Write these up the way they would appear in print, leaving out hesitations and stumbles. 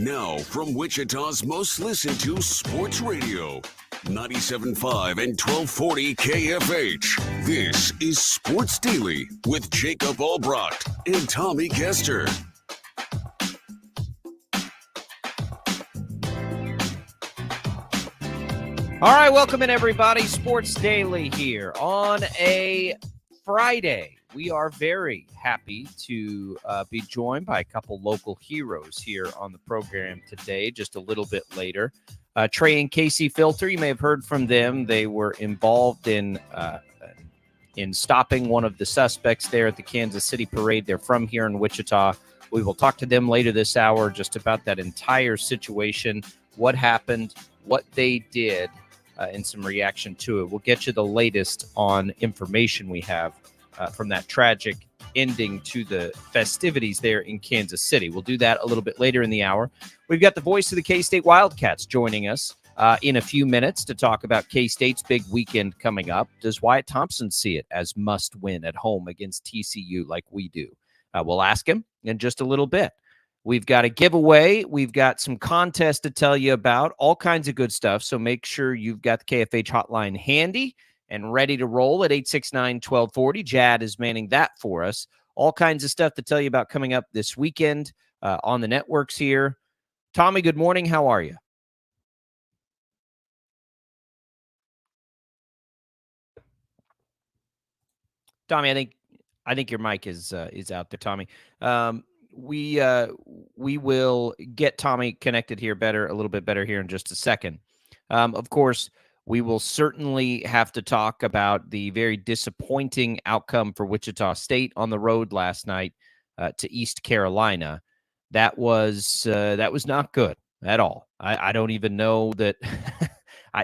Now, from Wichita's most listened to sports radio, 97.5 and 1240 KFH. This is Sports Daily with Jacob Albracht and Tommy Castor. All right, welcome in, everybody. Sports Daily here on a Friday. We are very happy to be joined by a couple local heroes here on the program today, just a little bit later. Trey and Casey Filter, you may have heard from them. They were involved in stopping one of the suspects there at the Kansas City parade. They're from here in Wichita. We will talk to them later this hour just about that entire situation, what happened, what they did, and some reaction to it. We'll get you the latest on information we have from that tragic ending to the festivities there in Kansas City. We'll do that a little bit later in the hour. We've got the voice of the K-State Wildcats joining us in a few minutes to talk about K-State's big weekend coming up. Does Wyatt Thompson see it as must win at home against TCU like we do? We'll ask him in just a little bit. We've got a giveaway. We've got some contests to tell you about, all kinds of good stuff. So make sure you've got the KFH hotline handy and ready to roll at 869-1240. Jad is manning that for us. All kinds of stuff to tell you about coming up this weekend on the networks here. Tommy, good morning. How are you? Tommy, I think your mic is out there, Tommy. We will get Tommy connected here a little bit better here in just a second. Of course, we will certainly have to talk about the very disappointing outcome for Wichita State on the road last night to East Carolina. That was not good at all. I don't even know that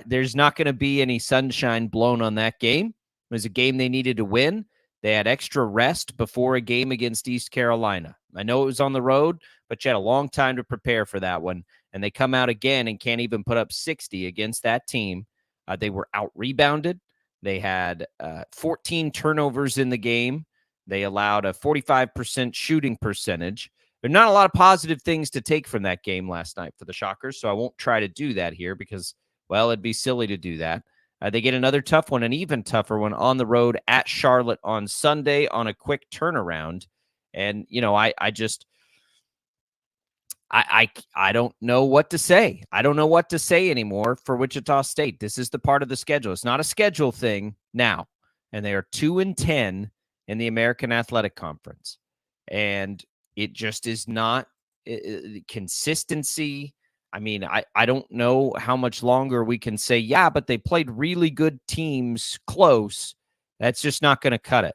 there's not going to be any sunshine blown on that game. It was a game they needed to win. They had extra rest before a game against East Carolina. I know it was on the road, but you had a long time to prepare for that one. And they come out again and can't even put up 60 against that team. They were out-rebounded. They had 14 turnovers in the game. They allowed a 45% shooting percentage. There are not a lot of positive things to take from that game last night for the Shockers, so I won't try to do that here because, well, it'd be silly to do that. They get another tough one, an even tougher one on the road at Charlotte on Sunday on a quick turnaround. And, you know, I don't know what to say. I don't know what to say anymore for Wichita State. This is the part of the schedule. It's not a schedule thing now. And they are 2-10 in the American Athletic Conference. And it just is not consistency. I mean, I don't know how much longer we can say, yeah, but they played really good teams close. That's just not going to cut it.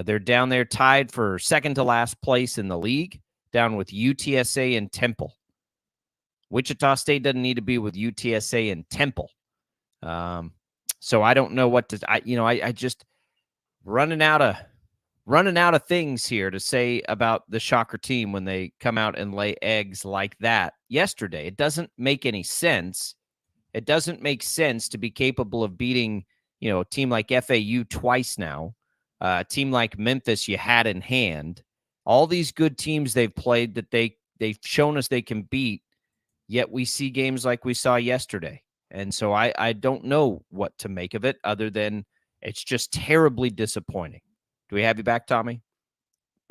They're down there tied for second to last place in the league, down with UTSA and Temple. Wichita State doesn't need to be with UTSA and Temple. So I don't know what to, I just running out of things here to say about the Shocker team when they come out and lay eggs like that yesterday. It doesn't make any sense. It doesn't make sense to be capable of beating, a team like FAU twice now, a team like Memphis you had in hand. All these good teams they've played that they've shown us they can beat, yet we see games like we saw yesterday. And so I don't know what to make of it other than it's just terribly disappointing. Do we have you back, Tommy?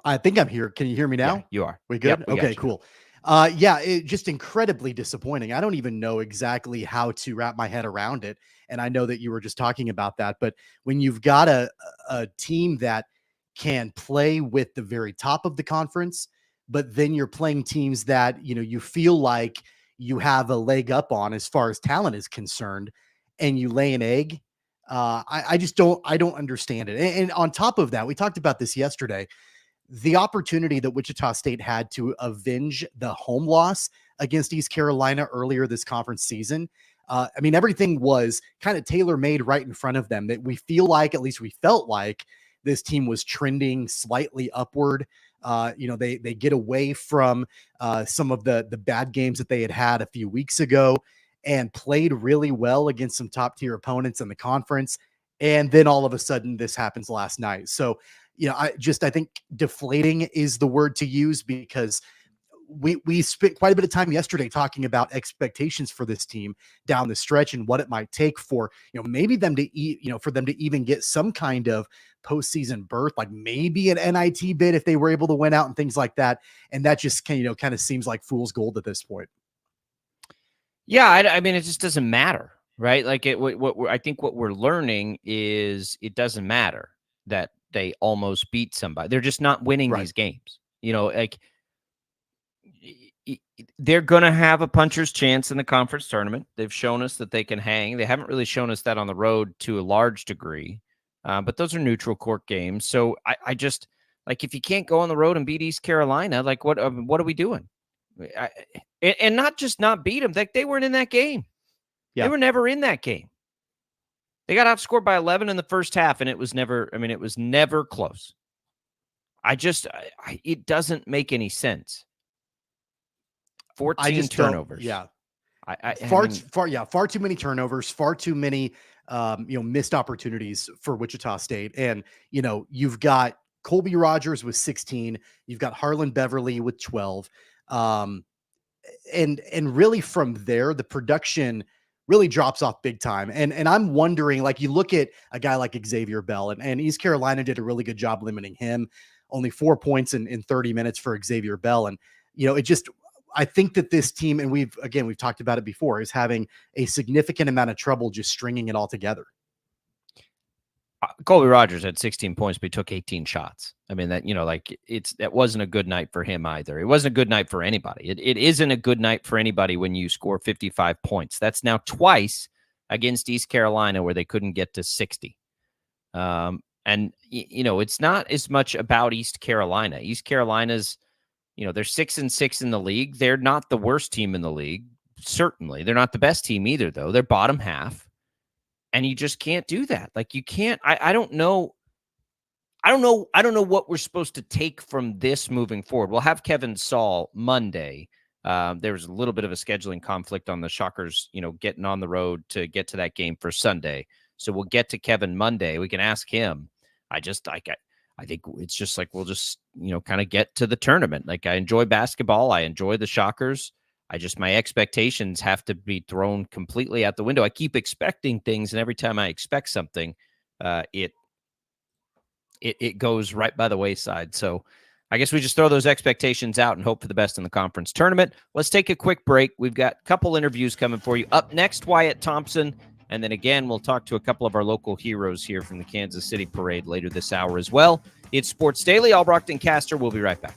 I think I'm here. Can you hear me now? Yeah, you are. We good? Yep, okay, cool. Just incredibly disappointing. I don't even know exactly how to wrap my head around it. And I know that you were just talking about that, but when you've got a team that can play with the very top of the conference, but then you're playing teams that, you feel like you have a leg up on as far as talent is concerned, and you lay an egg. I don't understand it. And on top of that, we talked about this yesterday, the opportunity that Wichita State had to avenge the home loss against East Carolina earlier this conference season. Everything was kind of tailor-made right in front of them, that we felt like this team was trending slightly upward. They get away from some of the bad games that they had a few weeks ago and played really well against some top tier opponents in the conference. And then all of a sudden this happens last night. So, I think deflating is the word to use, because we spent quite a bit of time yesterday talking about expectations for this team down the stretch and what it might take for, maybe them to for them to even get some kind of postseason berth, like maybe an NIT bid if they were able to win out and things like that. And that just kind of seems like fool's gold at this point. Yeah, I mean, it just doesn't matter, right? Like I think what we're learning is it doesn't matter that they almost beat somebody. They're just not winning these games. Like they're going to have a puncher's chance in the conference tournament. They've shown us that they can hang. They haven't really shown us that on the road to a large degree, but those are neutral court games. So I just, like, if you can't go on the road and beat East Carolina, like what are we doing? And not just not beat them. They weren't in that game. Yeah. They were never in that game. They got outscored by 11 in the first half, and it was never close. It doesn't make any sense. 14 turnovers. Yeah. Far too many turnovers, far too many, missed opportunities for Wichita State. And, you've got Colby Rogers with 16. You've got Harlan Beverly with 12. And really from there, the production really drops off big time. And I'm wondering, like, you look at a guy like Xavier Bell, and East Carolina did a really good job limiting him. Only 4 points in 30 minutes for Xavier Bell. And, I think that this team, and we've talked about it before, is having a significant amount of trouble just stringing it all together. Colby Rogers had 16 points, but he took 18 shots. I mean, that, that wasn't a good night for him either. It wasn't a good night for anybody. It isn't a good night for anybody when you score 55 points. That's now twice against East Carolina where they couldn't get to 60. And, it's not as much about East Carolina. East Carolina's, they're 6-6 in the league. They're not the worst team in the league. Certainly. They're not the best team either, though. They're bottom half. And you just can't do that. Like, you can't. I don't know. I don't know what we're supposed to take from this moving forward. We'll have Kevin Saul Monday. There was a little bit of a scheduling conflict on the Shockers, getting on the road to get to that game for Sunday. So we'll get to Kevin Monday. We can ask him. I think it's just like, we'll just, kind of get to the tournament. Like, I enjoy basketball. I enjoy the Shockers. My expectations have to be thrown completely out the window. I keep expecting things, and every time I expect something, it goes right by the wayside. So I guess we just throw those expectations out and hope for the best in the conference tournament. Let's take a quick break. We've got a couple interviews coming for you. Up next, Wyatt Thompson. And then again, we'll talk to a couple of our local heroes here from the Kansas City Parade later this hour as well. It's Sports Daily. Albracht and Castor. We'll be right back.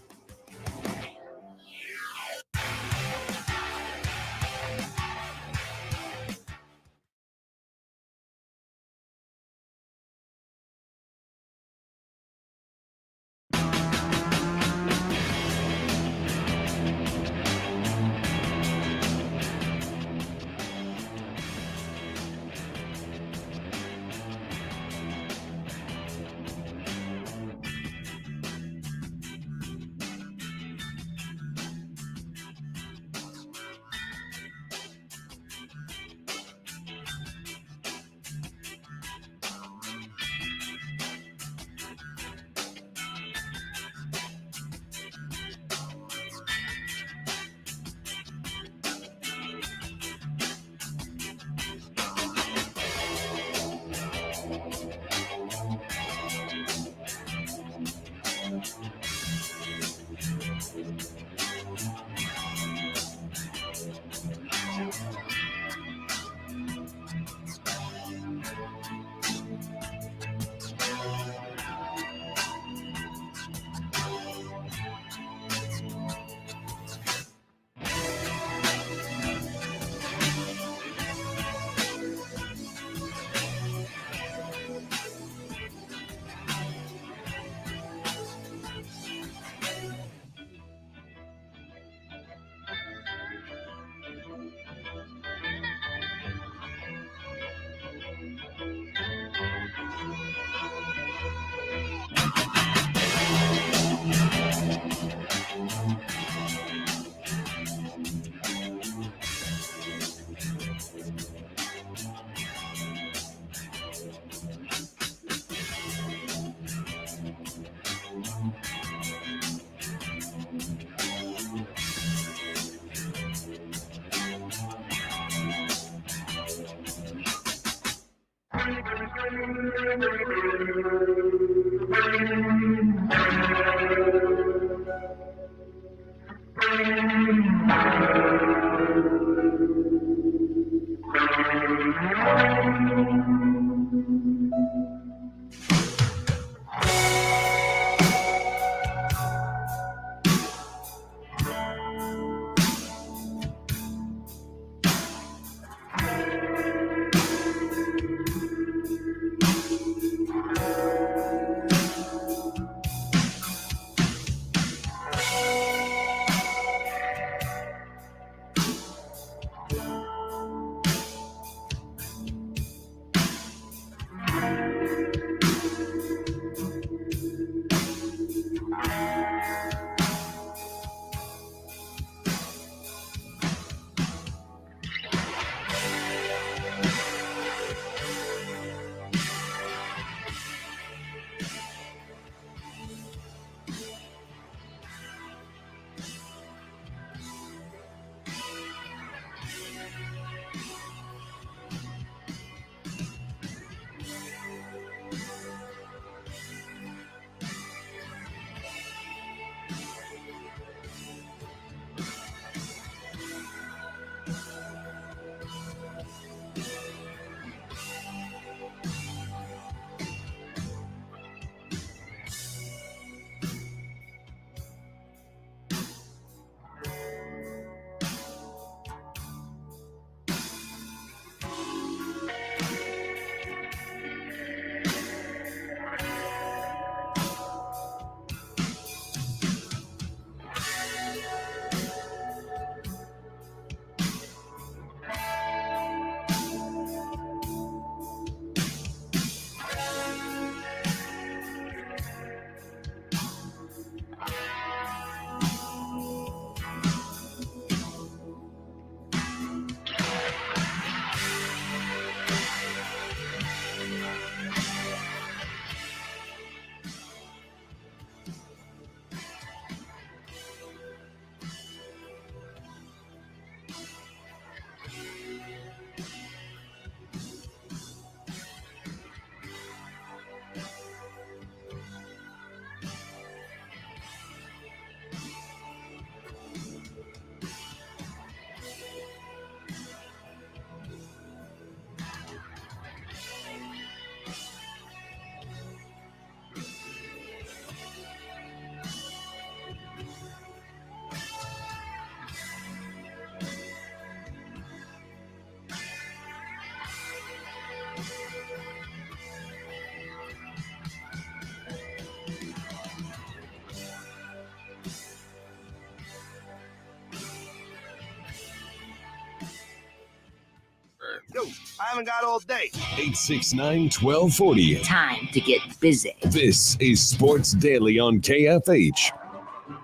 Yo, I haven't got all day. 869-1240. Time to get busy. This is Sports Daily on KFH.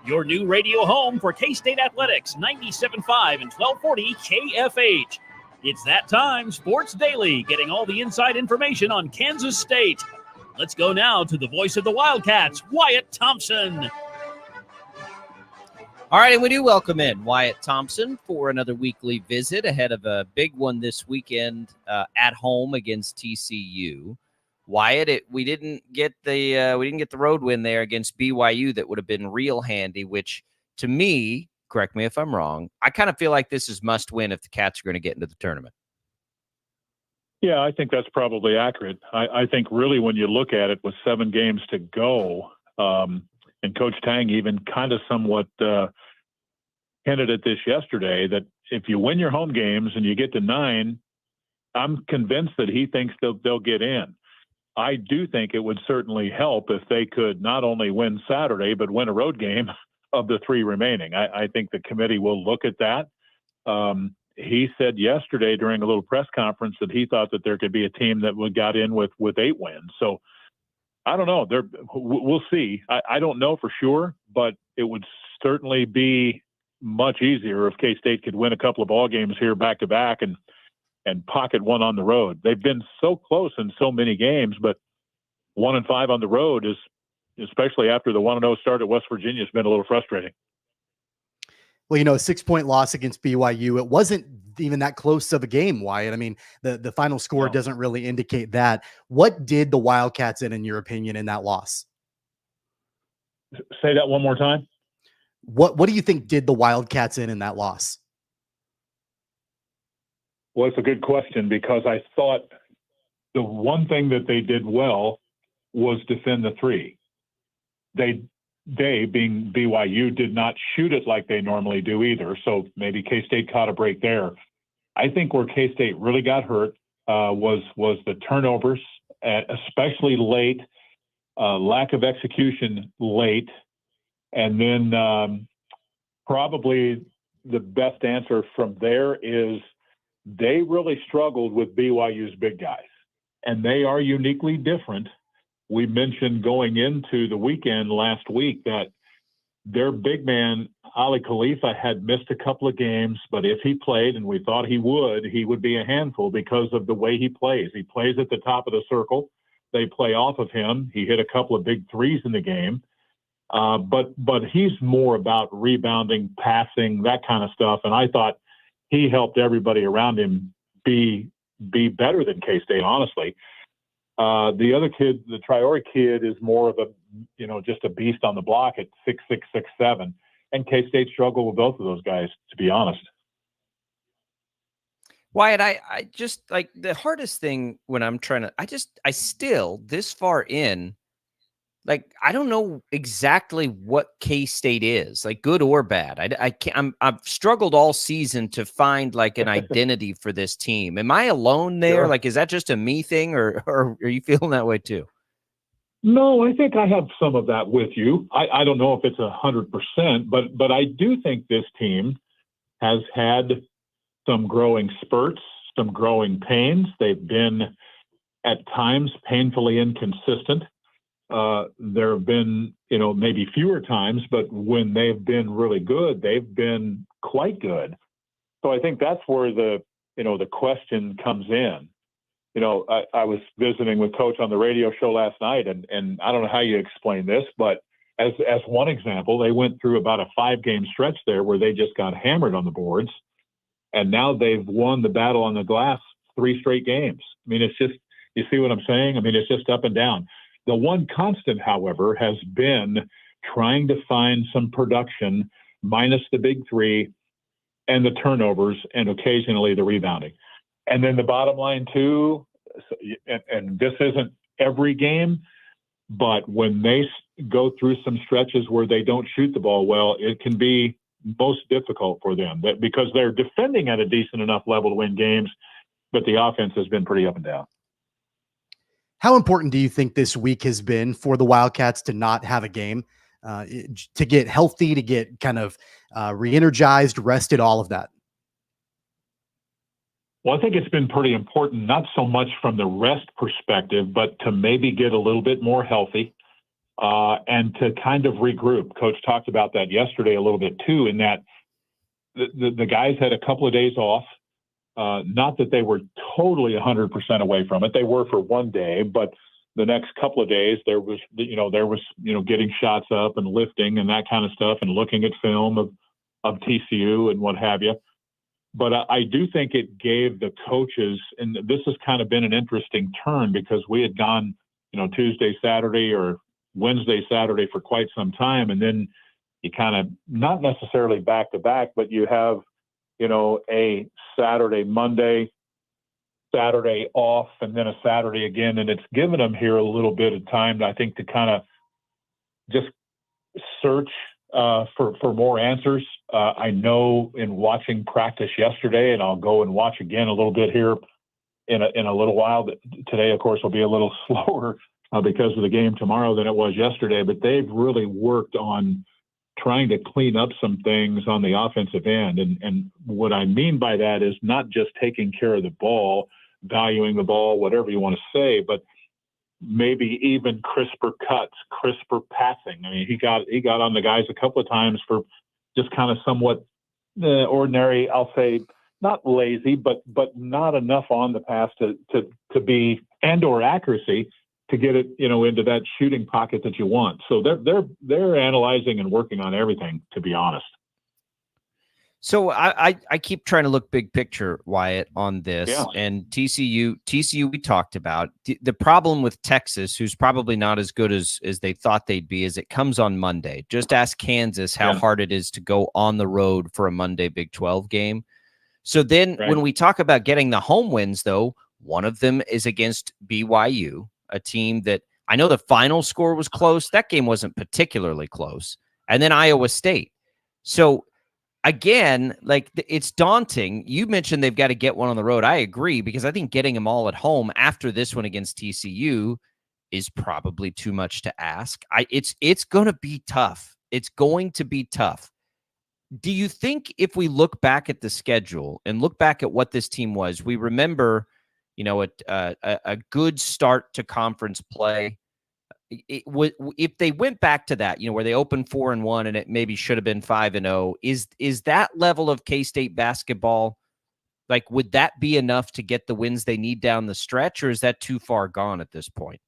Your new radio home for K-State Athletics, 97.5 and 1240 KFH. It's that time, Sports Daily, getting all the inside information on Kansas State. Let's go now to the voice of the Wildcats, Wyatt Thompson. All right, and we do welcome in Wyatt Thompson for another weekly visit ahead of a big one this weekend at home against TCU. Wyatt, we didn't get the road win there against BYU that would have been real handy. Which, to me, correct me if I'm wrong, I kind of feel like this is must win if the Cats are going to get into the tournament. Yeah, I think that's probably accurate. I think really when you look at it with 7 games to go. And Coach Tang even kind of somewhat hinted at this yesterday, that if you win your home games and you get to 9, I'm convinced that he thinks they'll get in. I do think it would certainly help if they could not only win Saturday, but win a road game of the 3 remaining. I think the committee will look at that. He said yesterday during a little press conference that he thought that there could be a team that got in with 8 wins. So I don't know. We'll see. I don't know for sure, but it would certainly be much easier if K-State could win a couple of ball games here back to back and pocket one on the road. They've been so close in so many games, but 1-5 on the road is, especially after the 1-0 start at West Virginia, has been a little frustrating. Well, a 6-point loss against BYU, it wasn't even that close of a game, Wyatt. I mean, the final score No. doesn't really indicate that. What did the Wildcats in your opinion, in that loss? Say that one more time. What do you think did the Wildcats in that loss? Well, it's a good question, because I thought the one thing that they did well was defend the three. They being BYU did not shoot it like they normally do either. So maybe K-State caught a break there. I think where K-State really got hurt was the turnovers, especially late, lack of execution late. And then probably the best answer from there is they really struggled with BYU's big guys, and they are uniquely different. We mentioned going into the weekend last week that their big man, Ali Khalifa, had missed a couple of games, but if he played, and we thought he would be a handful because of the way he plays. He plays at the top of the circle. They play off of him. He hit a couple of big threes in the game. But he's more about rebounding, passing, that kind of stuff. And I thought he helped everybody around him be better than K-State, honestly. The other kid, the Traore kid, is more of a, just a beast on the block at 6'6", 6'7". And K-State struggled with both of those guys, to be honest. Wyatt, I just, like, the hardest thing when I'm trying to, I still, this far in, like, I don't know exactly what K-State is, like, good or bad. I can't. I've struggled all season to find like an identity for this team. Am I alone there? Sure. Like, is that just a me thing, or are you feeling that way too? No, I think I have some of that with you. I don't know if it's 100%, but I do think this team has had some growing spurts, some growing pains. They've been at times painfully inconsistent. There have been, maybe fewer times, but when they've been really good, they've been quite good. So I think that's where the question comes in. I was visiting with Coach on the radio show last night, and I don't know how you explain this, but as one example, they went through about a 5-game stretch there where they just got hammered on the boards, and now they've won the battle on the glass 3 straight games. I mean, it's just, you see what I'm saying? I mean, it's just up and down. The one constant, however, has been trying to find some production minus the big three and the turnovers and occasionally the rebounding. And then the bottom line, too, and this isn't every game, but when they go through some stretches where they don't shoot the ball well, it can be most difficult for them because they're defending at a decent enough level to win games, but the offense has been pretty up and down. How important do you think this week has been for the Wildcats to not have a game, to get healthy, to get kind of re-energized, rested, all of that? Well, I think it's been pretty important, not so much from the rest perspective, but to maybe get a little bit more healthy and to kind of regroup. Coach talked about that yesterday a little bit too, in that the guys had a couple of days off. Not that they were totally 100% away from it. They were for one day, but the next couple of days there was getting shots up and lifting and that kind of stuff and looking at film of TCU and what have you. But I do think it gave the coaches, and this has kind of been an interesting turn because we had gone, Tuesday, Saturday or Wednesday, Saturday for quite some time. And then you kind of, not necessarily back to back, but you have, a Saturday, Monday, Saturday off, and then a Saturday again. And it's given them here a little bit of time, I think, to kind of just search for more answers. I know in watching practice yesterday, and I'll go and watch again a little bit here in a little while. Today, of course, will be a little slower because of the game tomorrow than it was yesterday, but they've really worked on trying to clean up some things on the offensive end. And what I mean by that is not just taking care of the ball, valuing the ball, whatever you want to say, but maybe even crisper cuts, crisper passing. I mean, he got on the guys a couple of times for just kind of somewhat ordinary, I'll say, not lazy, but not enough on the pass to be, and or accuracy to get it, into that shooting pocket that you want. So they're analyzing and working on everything, to be honest. So I keep trying to look big picture, Wyatt, on this. Yeah. And TCU we talked about. The problem with Texas, who's probably not as good as they thought they'd be, is it comes on Monday. Just ask Kansas how hard it is to go on the road for a Monday Big 12 game. So then when we talk about getting the home wins, though, one of them is against BYU, a team that I know the final score was close. That game wasn't particularly close. And then Iowa State. So again, like it's daunting. You mentioned they've got to get one on the road. I agree, because I think getting them all at home after this one against TCU is probably too much to ask. It's going to be tough. It's going to be tough. Do you think if we look back at the schedule and look back at what this team was, we remember, a good start to conference play? If they went back to that, where they opened 4-1 and it maybe should have been 5-0, is that level of K-State basketball, like, would that be enough to get the wins they need down the stretch, or is that too far gone at this point?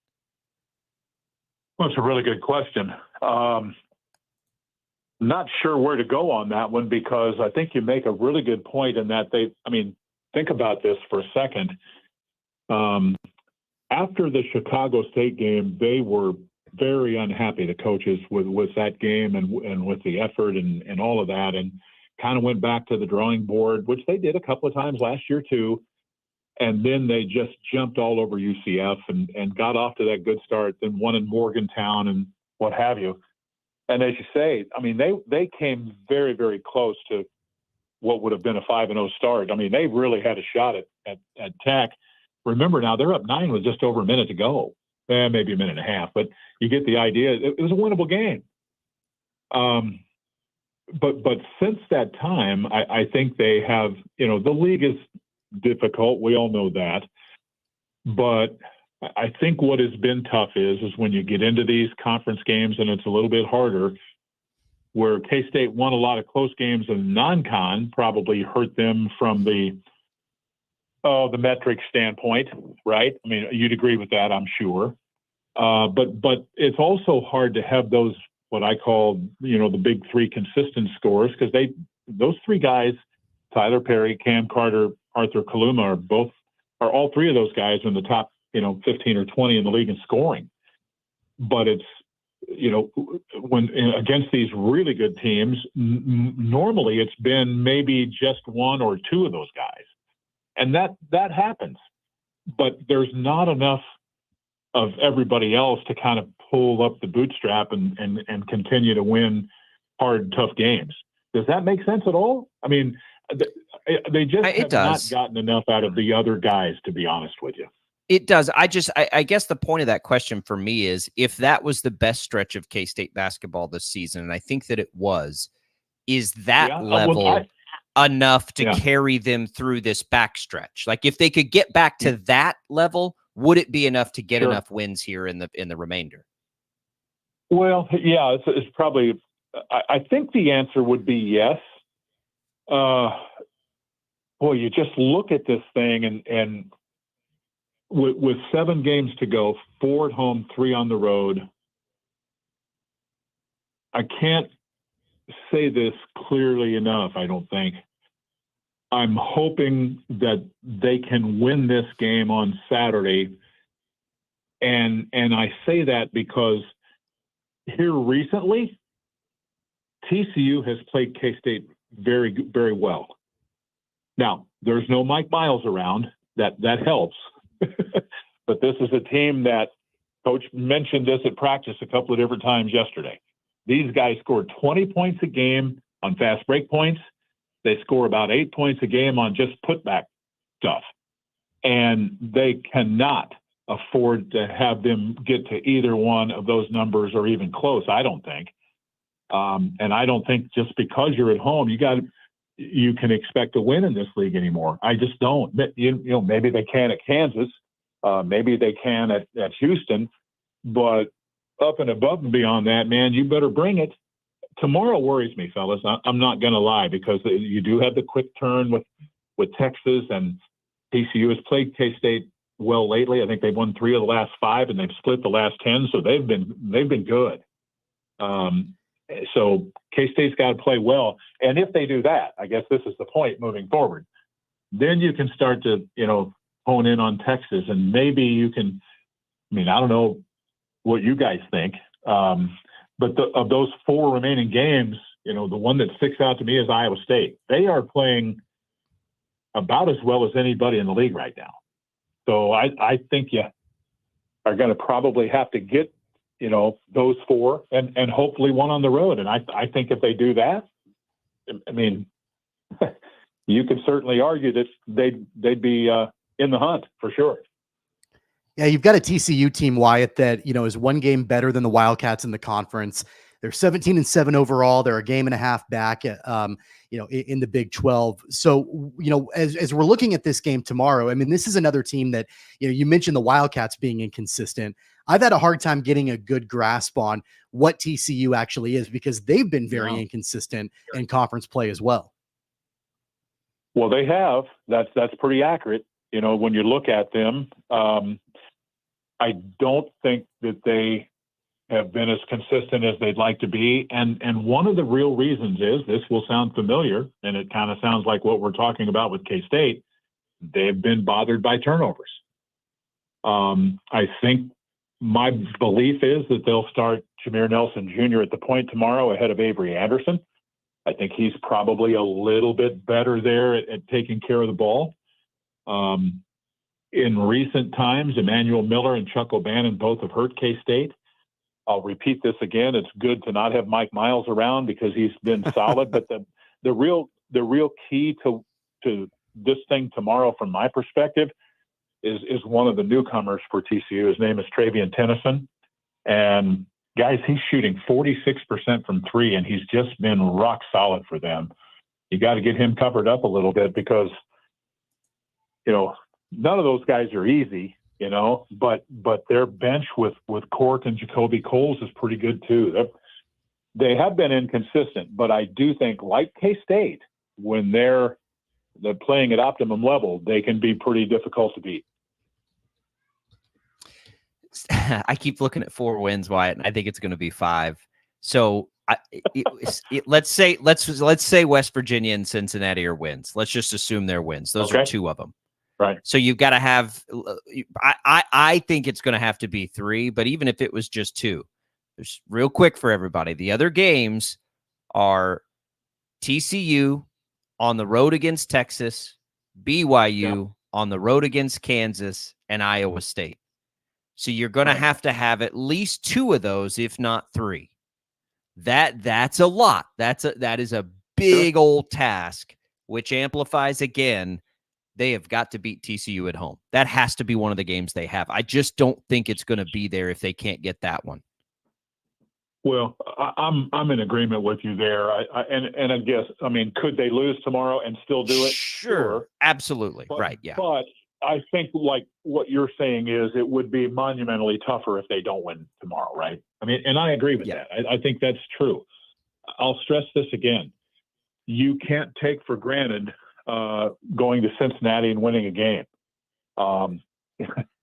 Well, it's a really good question. Not sure where to go on that one, because I think you make a really good point in that think about this for a second. After the Chicago State game, they were very unhappy, the coaches, with that game and with the effort and all of that, and kind of went back to the drawing board, which they did a couple of times last year too. And then they just jumped all over UCF and got off to that good start, then won in Morgantown and what have you. And as you say, they came very, very close to what would have been a 5-0 start. They really had a shot at Tech. Remember now, they're up 9 with just over a minute to go. Maybe a minute and a half, but you get the idea. It was a winnable game. But since that time, I think they have, the league is difficult. We all know that. But I think what has been tough is when you get into these conference games and it's a little bit harder, where K-State won a lot of close games and non-con probably hurt them from the metric standpoint, right? You'd agree with that, I'm sure. But it's also hard to have those, what I call, the big three consistent scores, because those three guys, Tyler Perry, Cam Carter, Arthur Kaluma, are all three of those guys in the top, 15 or 20 in the league in scoring. But it's, when against these really good teams, normally it's been maybe just one or two of those guys. And that happens, but there's not enough of everybody else to kind of pull up the bootstrap and continue to win hard, tough games. Does that make sense at all? They just have not gotten enough out of the other guys, to be honest with you. It does. I guess the point of that question for me is, if that was the best stretch of K-State basketball this season, and I think that it was, is that level enough to carry them through this backstretch? Like, if they could get back to that level, would it be enough to get enough wins here in the remainder? Well, yeah, it's probably. I think the answer would be yes. Boy, you just look at this thing, and with 7 games to go, 4 at home, 3 on the road. I can't say this clearly enough, I don't think. I'm hoping that they can win this game on Saturday. And I say that because here recently, TCU has played K-State very, very well. Now, there's no Mike Miles around. That helps. But this is a team that Coach mentioned this at practice a couple of different times yesterday. These guys score 20 points a game on fast break points. They score about 8 points a game on just putback stuff. And they cannot afford to have them get to either one of those numbers or even close, I don't think. And I don't think just because you're at home, you can expect to win in this league anymore. I just don't. Maybe they can at Kansas. Maybe they can at Houston. But up and above and beyond that, man, you better bring it. Tomorrow worries me, fellas. I'm not going to lie, because you do have the quick turn with Texas, and TCU has played K-State well lately. I think they've won 3 of the last 5, and they've split the last 10, so they've been good. So K-State's got to play well. And if they do that, I guess this is the point moving forward, then you can start to, hone in on Texas. And maybe you can, I don't know what you guys think, but of those 4 remaining games, the one that sticks out to me is Iowa State. They are playing about as well as anybody in the league right now. So I think you are going to probably have to get, those 4 and hopefully one on the road. And I think if they do that, you could certainly argue that they'd be in the hunt for sure. Yeah, you've got a TCU team, Wyatt, that, is one game better than the Wildcats in the conference. They're 17-7 overall. They're a game and a half back, in the Big 12. So, as we're looking at this game tomorrow, this is another team that, you mentioned the Wildcats being inconsistent. I've had a hard time getting a good grasp on what TCU actually is because they've been very inconsistent in conference play as well. Well, they have. That's pretty accurate. When you look at them, I don't think that they have been as consistent as they'd like to be. And one of the real reasons is, this will sound familiar, and it kind of sounds like what we're talking about with K-State. They've been bothered by turnovers. I think my belief is that they'll start Jameer Nelson Jr. at the point tomorrow ahead of Avery Anderson. I think he's probably a little bit better there at taking care of the ball. In recent times, Emmanuel Miller and Chuck O'Bannon both have hurt K-State. I'll repeat this again. It's good to not have Mike Miles around because he's been solid. But the real key to this thing tomorrow, from my perspective, is one of the newcomers for TCU. His name is Travion Tennyson, and guys, he's shooting 46% from 3, and he's just been rock solid for them. You got to get him covered up a little bit because, none of those guys are easy, but their bench with Court and Jacoby Coles is pretty good too. They have been inconsistent, but I do think, like K-State, when they're playing at optimum level, they can be pretty difficult to beat. I keep looking at 4 wins, Wyatt, and I think it's going to be 5. So let's say West Virginia and Cincinnati are wins. Let's just assume they're wins. Those are 2 of them. Right. So you've got to have, I think it's going to have to be 3, but even if it was just 2, just real quick for everybody, the other games are TCU on the road against Texas, BYU on the road against Kansas, and Iowa State. So you're going to have at least 2 of those, if not 3. That's a lot. That is a big old task, which amplifies again. They have got to beat TCU at home. That has to be one of the games they have. I just don't think it's going to be there if they can't get that one. Well, I'm in agreement with you there. And I guess, could they lose tomorrow and still do it? Sure. Absolutely. Right. Yeah. But I think, like what you're saying, is it would be monumentally tougher if they don't win tomorrow, right? And I agree with that. I think that's true. I'll stress this again. You can't take for granted going to Cincinnati and winning a game.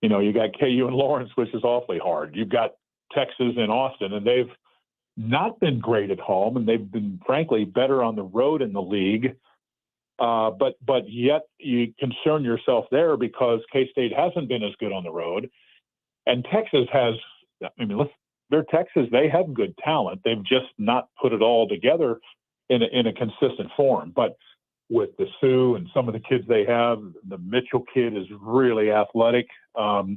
You got KU and Lawrence, which is awfully hard. You've got Texas and Austin, and they've not been great at home, and they've been, frankly, better on the road in the league. But yet you concern yourself there because K-State hasn't been as good on the road. And Texas has, they're Texas. They have good talent. They've just not put it all together in a consistent form. But with the Sioux and some of the kids they have, the Mitchell kid is really athletic. Max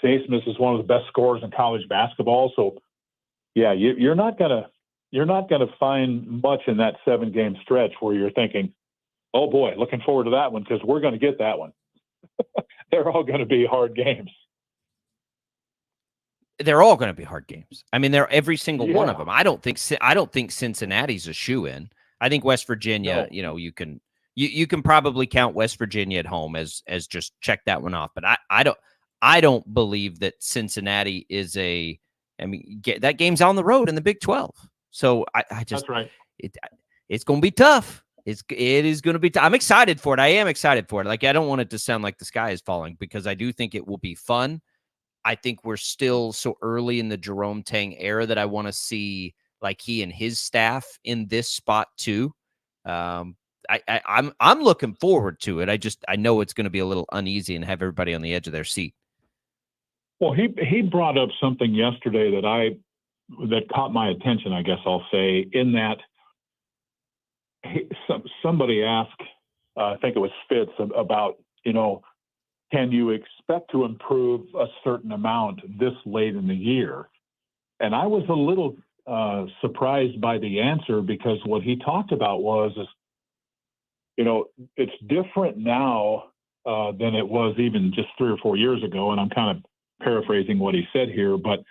Asmus is one of the best scorers in college basketball. So, yeah, you're not gonna find much in that 7-game stretch where you're thinking, oh boy, looking forward to that one because we're going to get that one. They're all going to be hard games. They're all going to be hard games. They're every single one of them. I don't think Cincinnati's a shoe-in. I think West Virginia, you can probably count West Virginia at home as just check that one off. But I don't believe that Cincinnati is that game's on the road in the Big 12. So I just, that's right. It's going to be tough. It is going to be tough. I'm excited for it. I am excited for it. Like, I don't want it to sound like the sky is falling because I do think it will be fun. I think we're still so early in the Jerome Tang era that I want to see like he and his staff in this spot too. I'm looking forward to it. I know it's going to be a little uneasy and have everybody on the edge of their seat. Well, he brought up something yesterday that caught my attention, I guess I'll say, in that somebody asked, I think it was Fitz, about, can you expect to improve a certain amount this late in the year? And I was a little surprised by the answer, because what he talked about it's different now than it was even just 3 or 4 years ago. And I'm kind of paraphrasing what he said here, but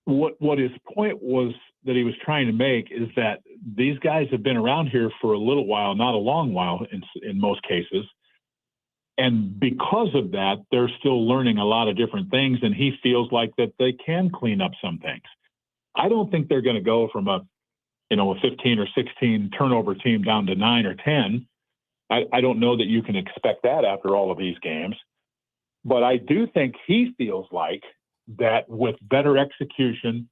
what his point was that he was trying to make is that these guys have been around here for a little while, not a long while in most cases. And because of that, they're still learning a lot of different things. And he feels like that they can clean up some things. I don't think they're going to go from a 15 or 16 turnover team down to 9 or 10. I don't know that you can expect that after all of these games. But I do think he feels like that with better execution,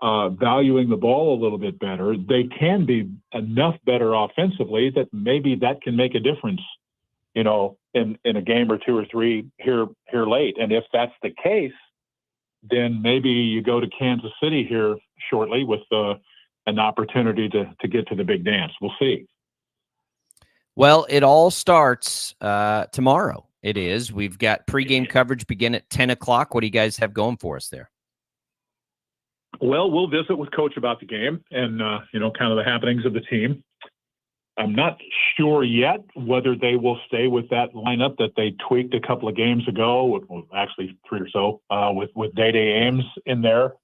valuing the ball a little bit better, they can be enough better offensively that maybe that can make a difference, in a game or 2 or 3 here late. And if that's the case, then maybe you go to Kansas City here shortly with an opportunity to get to the big dance. We'll see. Well, it all starts tomorrow. It is. We've got pregame coverage begin at 10 o'clock. What do you guys have going for us there? Well, we'll visit with Coach about the game and, kind of the happenings of the team. I'm not sure yet whether they will stay with that lineup that they tweaked a couple of games ago, actually 3 or so, with Day-Day Ames in there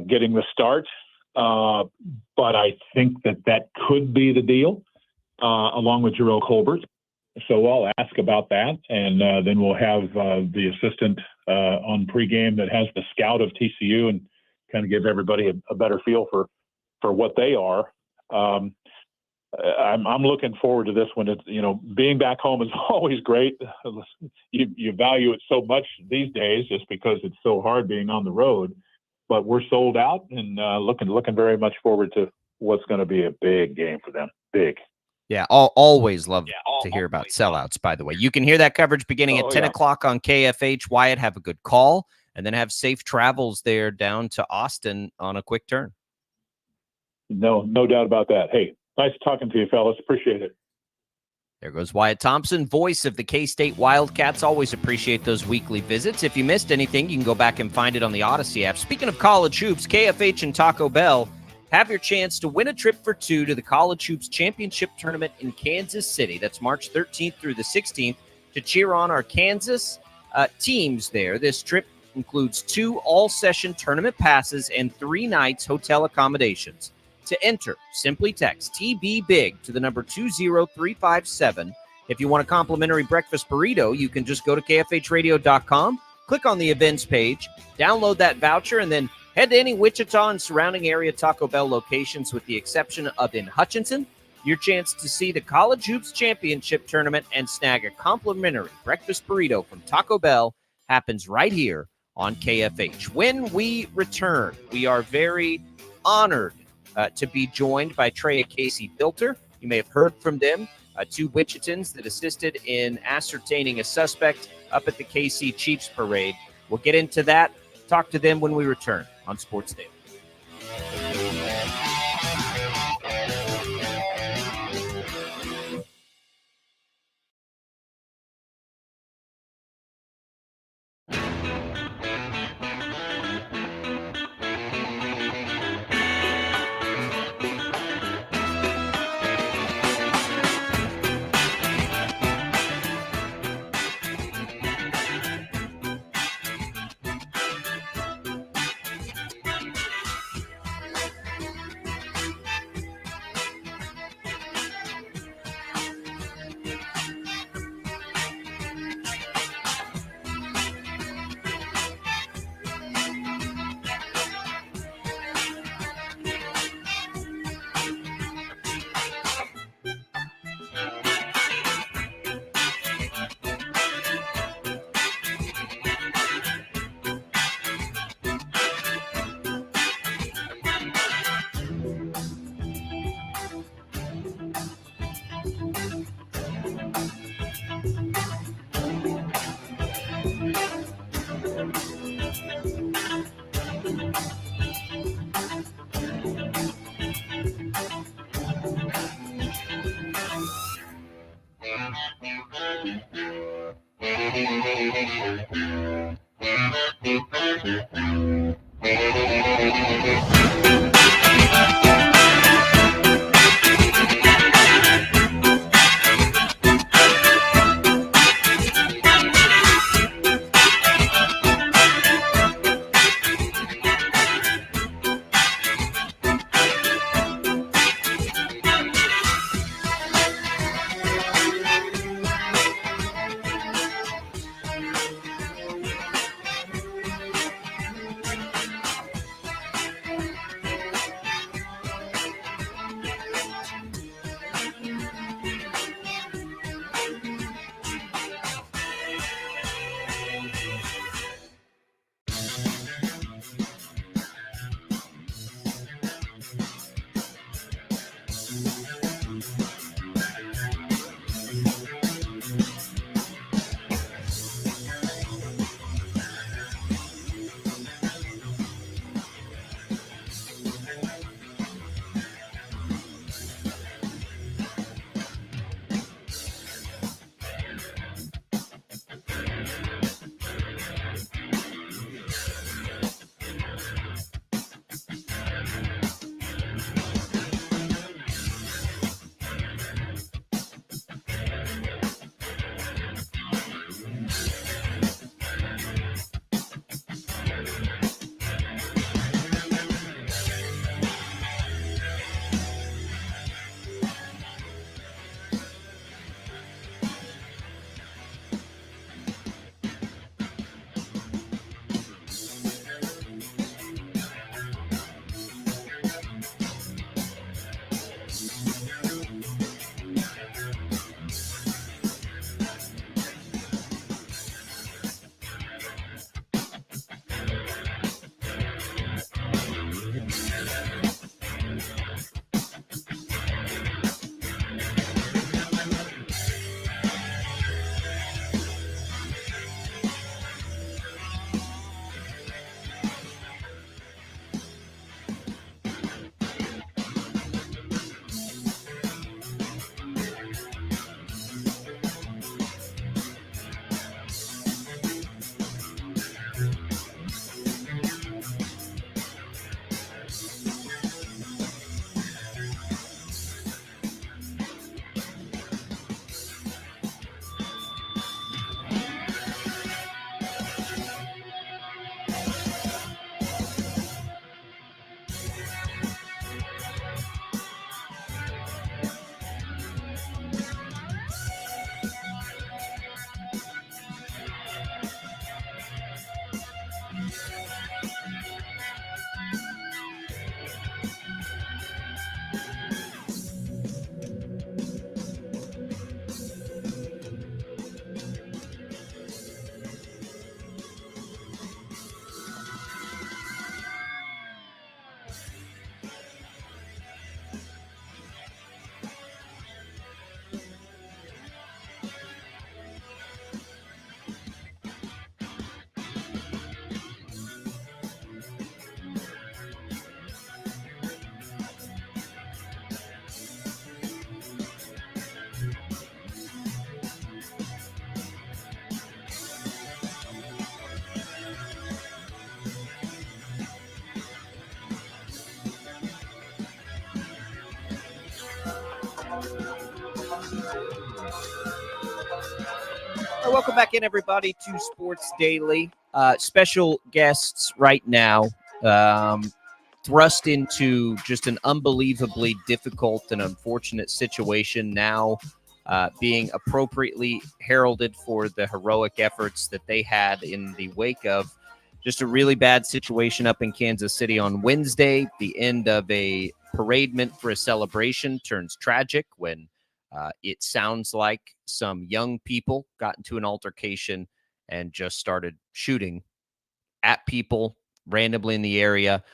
getting the start. But I think that could be the deal, along with Jarrell Colbert. So I'll ask about that, and then we'll have the assistant on pregame that has the scout of TCU and kind of give everybody a better feel for what they are. I'm looking forward to this one. It's, being back home is always great. You value it so much these days just because it's so hard being on the road. But we're sold out and looking very much forward to what's going to be a big game for them. Big. Yeah, always love to hear about sellouts, by the way. You can hear that coverage beginning at 10 o'clock on KFH. Wyatt, have a good call, and then have safe travels there down to Austin on a quick turn. No doubt about that. Hey, nice talking to you, fellas. Appreciate it. There goes Wyatt Thompson, voice of the K-State Wildcats. Always appreciate those weekly visits. If you missed anything, you can go back and find it on the Odyssey app. Speaking of college hoops, KFH and Taco Bell have your chance to win a trip for 2 to the College Hoops Championship Tournament in Kansas City. That's March 13th through the 16th to cheer on our Kansas teams there. This trip includes 2 all-session tournament passes and 3 nights hotel accommodations. To enter, simply text TBBIG to the number 20357. If you want a complimentary breakfast burrito, you can just go to kfhradio.com, click on the events page, download that voucher, and then head to any Wichita and surrounding area Taco Bell locations with the exception of in Hutchinson. Your chance to see the College Hoops Championship Tournament and snag a complimentary breakfast burrito from Taco Bell happens right here on KFH. When we return, we are very honored to be joined by Trey Casey Filter. You may have heard from them, 2 Wichitans that assisted in ascertaining a suspect up at the KC Chiefs Parade. We'll get into that, talk to them when we return on Sports Daily. Welcome back in, everybody, to Sports Daily. Special guests right now, thrust into just an unbelievably difficult and unfortunate situation now, being appropriately heralded for the heroic efforts that they had in the wake of just a really bad situation up in Kansas City on Wednesday. The end of a parade meant for a celebration turns tragic when it sounds like some young people got into an altercation and just started shooting at people randomly in the area.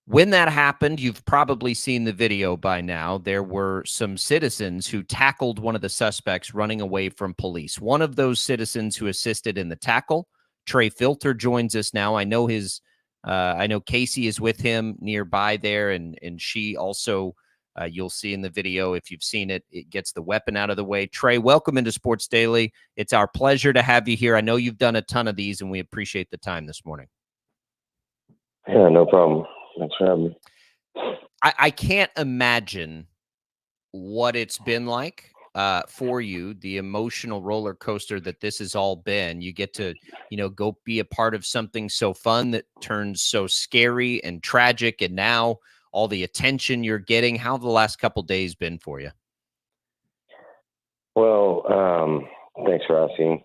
When that happened, you've probably seen the video by now. There were some citizens who tackled one of the suspects running away from police. One of those citizens who assisted in the tackle, Trey Filter, joins us now. I know I know Casey is with him nearby there, and she also You'll see in the video, if you've seen it, it gets the weapon out of the way. Trey, welcome into Sports Daily. It's our pleasure to have you here. I know you've done a ton of these, and we appreciate the time this morning. Yeah, no problem. Thanks for having me. I can't imagine what it's been like for you, the emotional roller coaster that this has all been. You get to, go be a part of something so fun that turns so scary and tragic, and now all the attention you're getting. How have the last couple days been for you? Well, thanks for asking.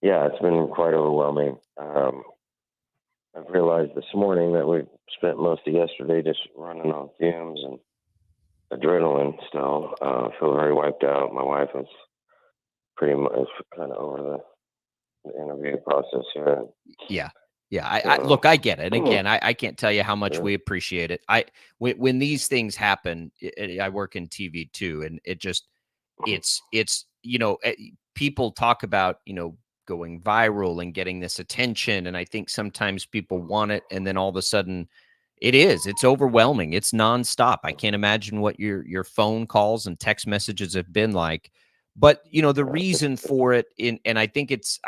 Yeah, it's been quite overwhelming. I've realized this morning that we spent most of yesterday just running on fumes and adrenaline still. I feel very wiped out. My wife is pretty much kind of over the interview process here. Yeah. Yeah. Look, I get it. And again, I can't tell you how much we appreciate it. When these things happen, I work in TV too. And it's, people talk about, going viral and getting this attention. And I think sometimes people want it. And then all of a sudden it's overwhelming. It's nonstop. I can't imagine what your phone calls and text messages have been like. But the reason for it, and I think it's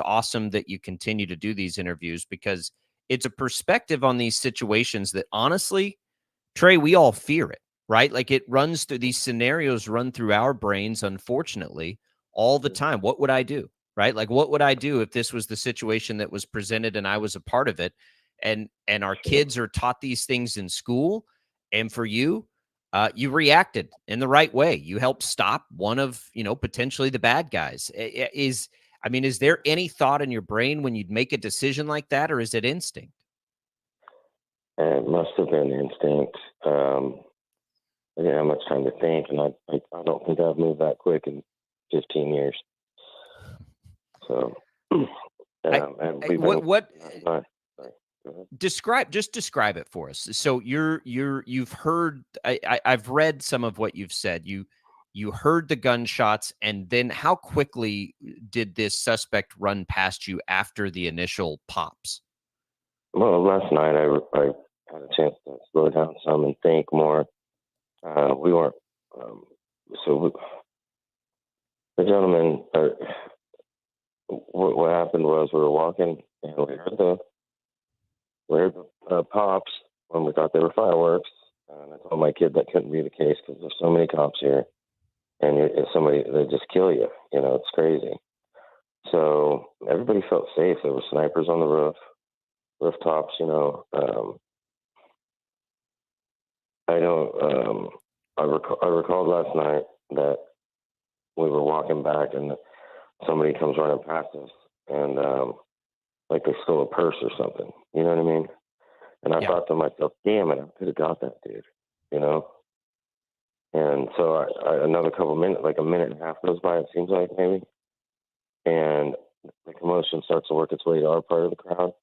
awesome that you continue to do these interviews, because it's a perspective on these situations that honestly, Trey, we all fear it, right? Like it runs through, these scenarios run through our brains, unfortunately, all the time. What would I do, right? Like what would I do if this was the situation that was presented and I was a part of it? And our kids are taught these things in school, and for you, you reacted in the right way. You helped stop one of, potentially the bad guys. Is there any thought in your brain when you'd make a decision like that, or is it instinct? It must have been instinct. I didn't have much time to think, and I don't think I've moved that quick in 15 years. So, describe it for us. So you've heard, I've read some of what you've said. You heard the gunshots, and then how quickly did this suspect run past you after the initial pops? Well, last night I had a chance to slow down some and think more. We weren't, the gentleman, what happened was we were walking and we heard the pops when we thought they were fireworks. And I told my kid that couldn't be the case because there's so many cops here, and if somebody, they just kill you. It's crazy. So everybody felt safe. There were snipers on the rooftops. I recalled last night that we were walking back and somebody comes running past us, and like they stole a purse or something. You know what I mean? And I thought to myself, damn it, I could have got that dude, And so another couple minutes, like a minute and a half goes by, it seems like maybe. And the commotion starts to work its way to our part of the crowd.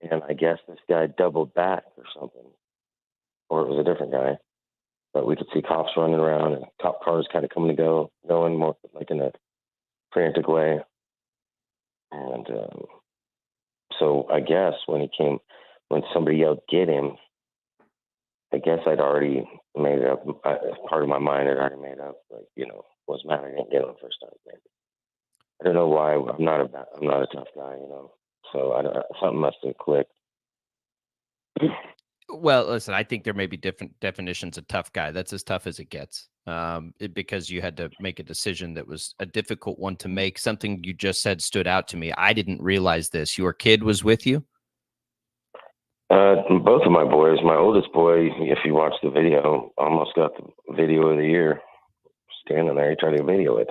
And I guess this guy doubled back or something. Or it was a different guy. But we could see cops running around and cop cars kind of coming and going more like in a frantic way. And so I guess when somebody yelled, "Get him," I guess I'd already made it up. Part of my mind had already made up, what's the matter? I didn't get him the first time. Maybe. I don't know why. I'm not a tough guy, So something must have clicked. Well, listen, I think there may be different definitions of tough guy. That's as tough as it gets, because you had to make a decision that was a difficult one to make. Something you just said stood out to me. I didn't realize this. Your kid was with you? Both of my boys. My oldest boy, if you watch the video, almost got the video of the year. Standing there, he tried to video it,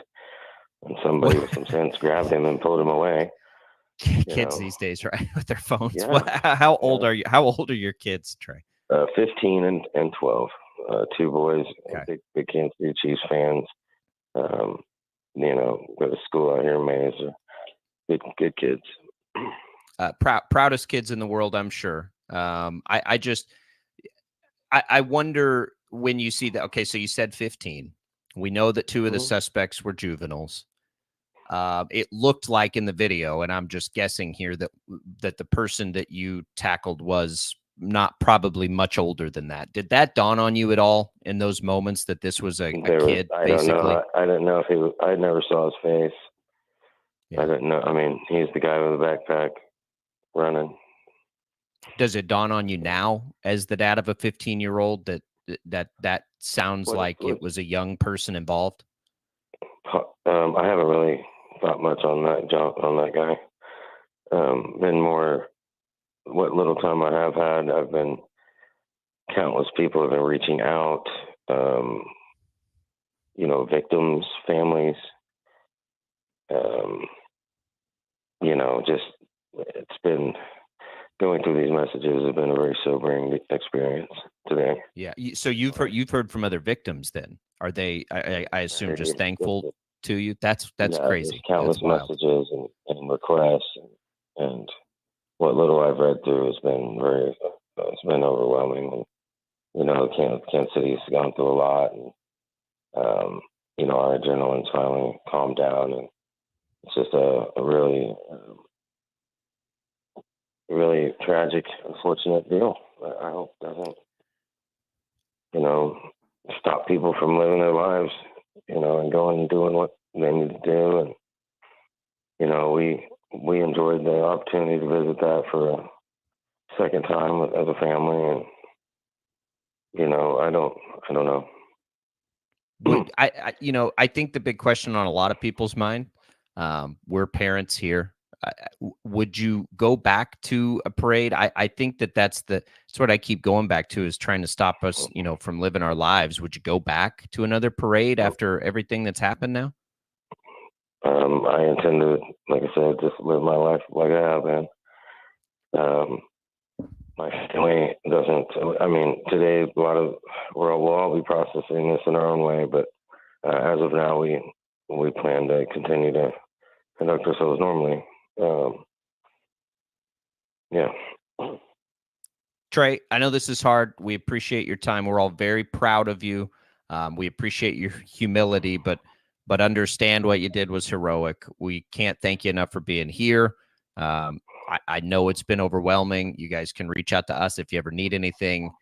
and somebody with some sense grabbed him and pulled him away. Kids these days, right, with their phones. Yeah. How old are you? How old are your kids, Trey? 15 and 12. Two boys, okay. big Kansas City Chiefs fans. Go to school out here in Mays. Good kids. Proudest kids in the world, I'm sure. I wonder when you see that. Okay, so you said 15. We know that two of the suspects were juveniles. It looked like in the video, and I'm just guessing here that the person that you tackled was not probably much older than that. Did that dawn on you at all in those moments that this was a kid? I basically? don't know. I didn't know if I never saw his face. Yeah. I didn't know. I mean, he's the guy with the backpack running. Does it dawn on you now, as the dad of a 15-year-old, that sounds like it was a young person involved? I haven't really thought much on that guy. Been more what little time I have had. I've been countless people have been reaching out. Victims, families. Just it's been going through these messages has been a very sobering experience today. Yeah. So you've heard from other victims. Then are they? I assume just thankful to you. That's crazy. Countless messages and requests and what little I've read through has been it's been overwhelming. And, Kansas City's gone through a lot, and our adrenaline's finally calmed down, and it's just a really, really tragic, unfortunate deal. I hope it doesn't, stop people from living their lives, and going and doing what they need to do. And, we enjoyed the opportunity to visit that for a second time as a family. And, I don't know. I think the big question on a lot of people's mind, we're parents here. Would you go back to a parade? I think that's what I keep going back to, is trying to stop us, from living our lives. Would you go back to another parade after everything that's happened now? I intend to, like I said, just live my life like I have been. My family doesn't. I mean, today we'll all be processing this in our own way, but as of now, we plan to continue to conduct ourselves normally. Yeah. Trey, I know this is hard. We appreciate your time. We're all very proud of you. We appreciate your humility, but understand what you did was heroic. We can't thank you enough for being here. I know it's been overwhelming. You guys can reach out to us if you ever need anything.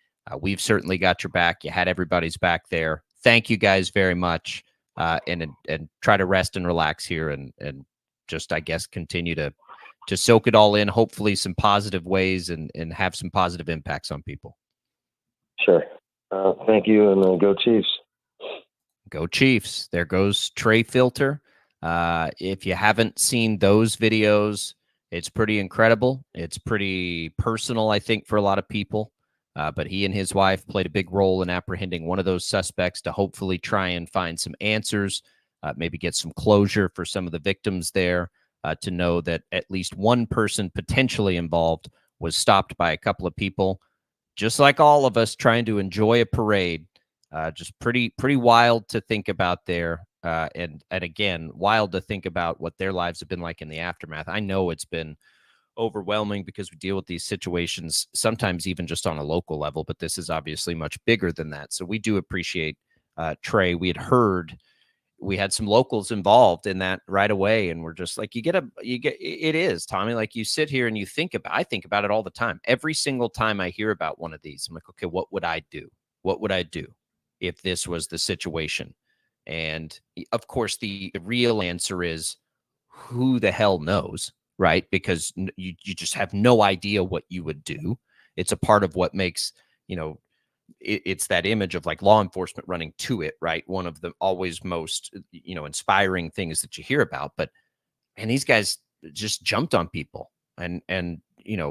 We've certainly got your back. You had everybody's back there. Thank you guys very much. And try to rest and relax here, and just, I guess, continue to soak it all in, hopefully some positive ways, and have some positive impacts on people. Sure. Thank you, and go Chiefs. Go Chiefs. There goes Trey Filter. If you haven't seen those videos, it's pretty incredible. It's pretty personal, I think, for a lot of people. But he and his wife played a big role in apprehending one of those suspects to hopefully try and find some answers, maybe get some closure for some of the victims there, to know that at least one person potentially involved was stopped by a couple of people, just like all of us trying to enjoy a parade. Just pretty wild to think about there. And again, wild to think about what their lives have been like in the aftermath. I know it's been overwhelming because we deal with these situations sometimes even just on a local level, but this is obviously much bigger than that. So we do appreciate Trey. We had some locals involved in that right away, and we're just like, it is, Tommy, like, you sit here and you I think about it all the time. Every single time I hear about one of these, I'm like, okay, what would I do? What would I do if this was the situation? And of course, the real answer is, who the hell knows, right? Because you just have no idea what you would do. It's a part of what makes, it's that image of like law enforcement running to it, right? One of the always most, inspiring things that you hear about. But, man, these guys just jumped on people and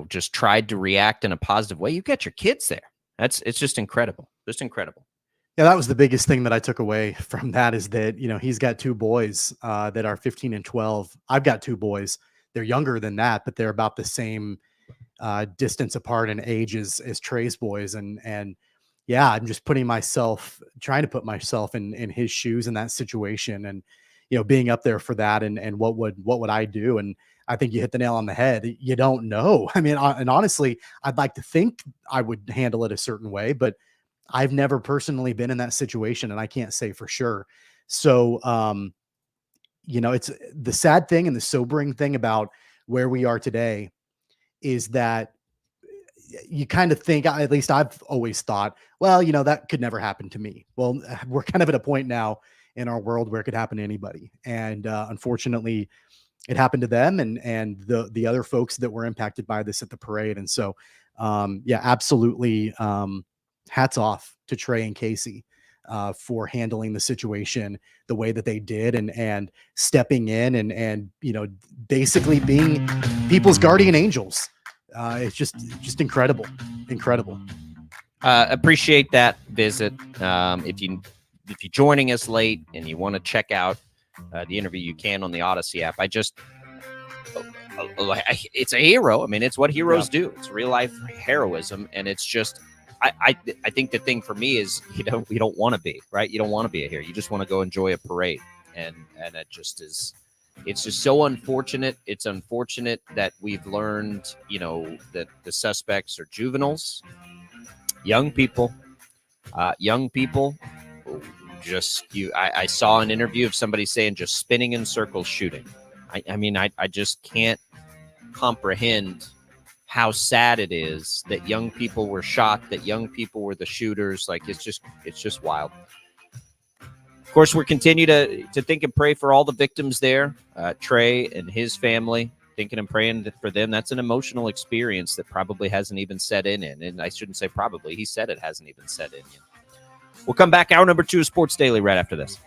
just tried to react in a positive way. You got your kids there. It's just incredible. Just incredible. Yeah, that was the biggest thing that I took away from that, is that, he's got two boys that are 15 and 12. I've got two boys. They're younger than that, but they're about the same distance apart in age as Trey's boys. And yeah, I'm just trying to put myself in his shoes in that situation, and, being up there for that, and what would I do? And I think you hit the nail on the head. You don't know. I mean, and honestly, I'd like to think I would handle it a certain way, but I've never personally been in that situation, and I can't say for sure. So, it's the sad thing and the sobering thing about where we are today is that you kind of think, at least I've always thought, well, that could never happen to me. Well, we're kind of at a point now in our world where it could happen to anybody. And unfortunately, it happened to them and the other folks that were impacted by this at the parade. And so, yeah, absolutely. Hats off to Trey and Casey for handling the situation the way that they did and stepping in and basically being people's guardian angels. It's just incredible. Appreciate that visit. If you're joining us late and you want to check out the interview, you can on the Odyssey app. It's a hero. I mean, it's what heroes do. It's real life heroism, and it's just. I think the thing for me is you don't want to be right. You don't want to be a hero. You just want to go enjoy a parade, and it just is. It's just so unfortunate. It's unfortunate that we've learned, that the suspects are juveniles, young people. I saw an interview of somebody saying just spinning in circles shooting. I just can't comprehend how sad it is that young people were shot, that young people were the shooters. Like, it's just wild. Of course, we continue to think and pray for all the victims there, Trey and his family, thinking and praying for them. That's an emotional experience that probably hasn't even set in. And I shouldn't say probably. He said it hasn't even set in yet. We'll come back. Hour number 2 of Sports Daily right after this.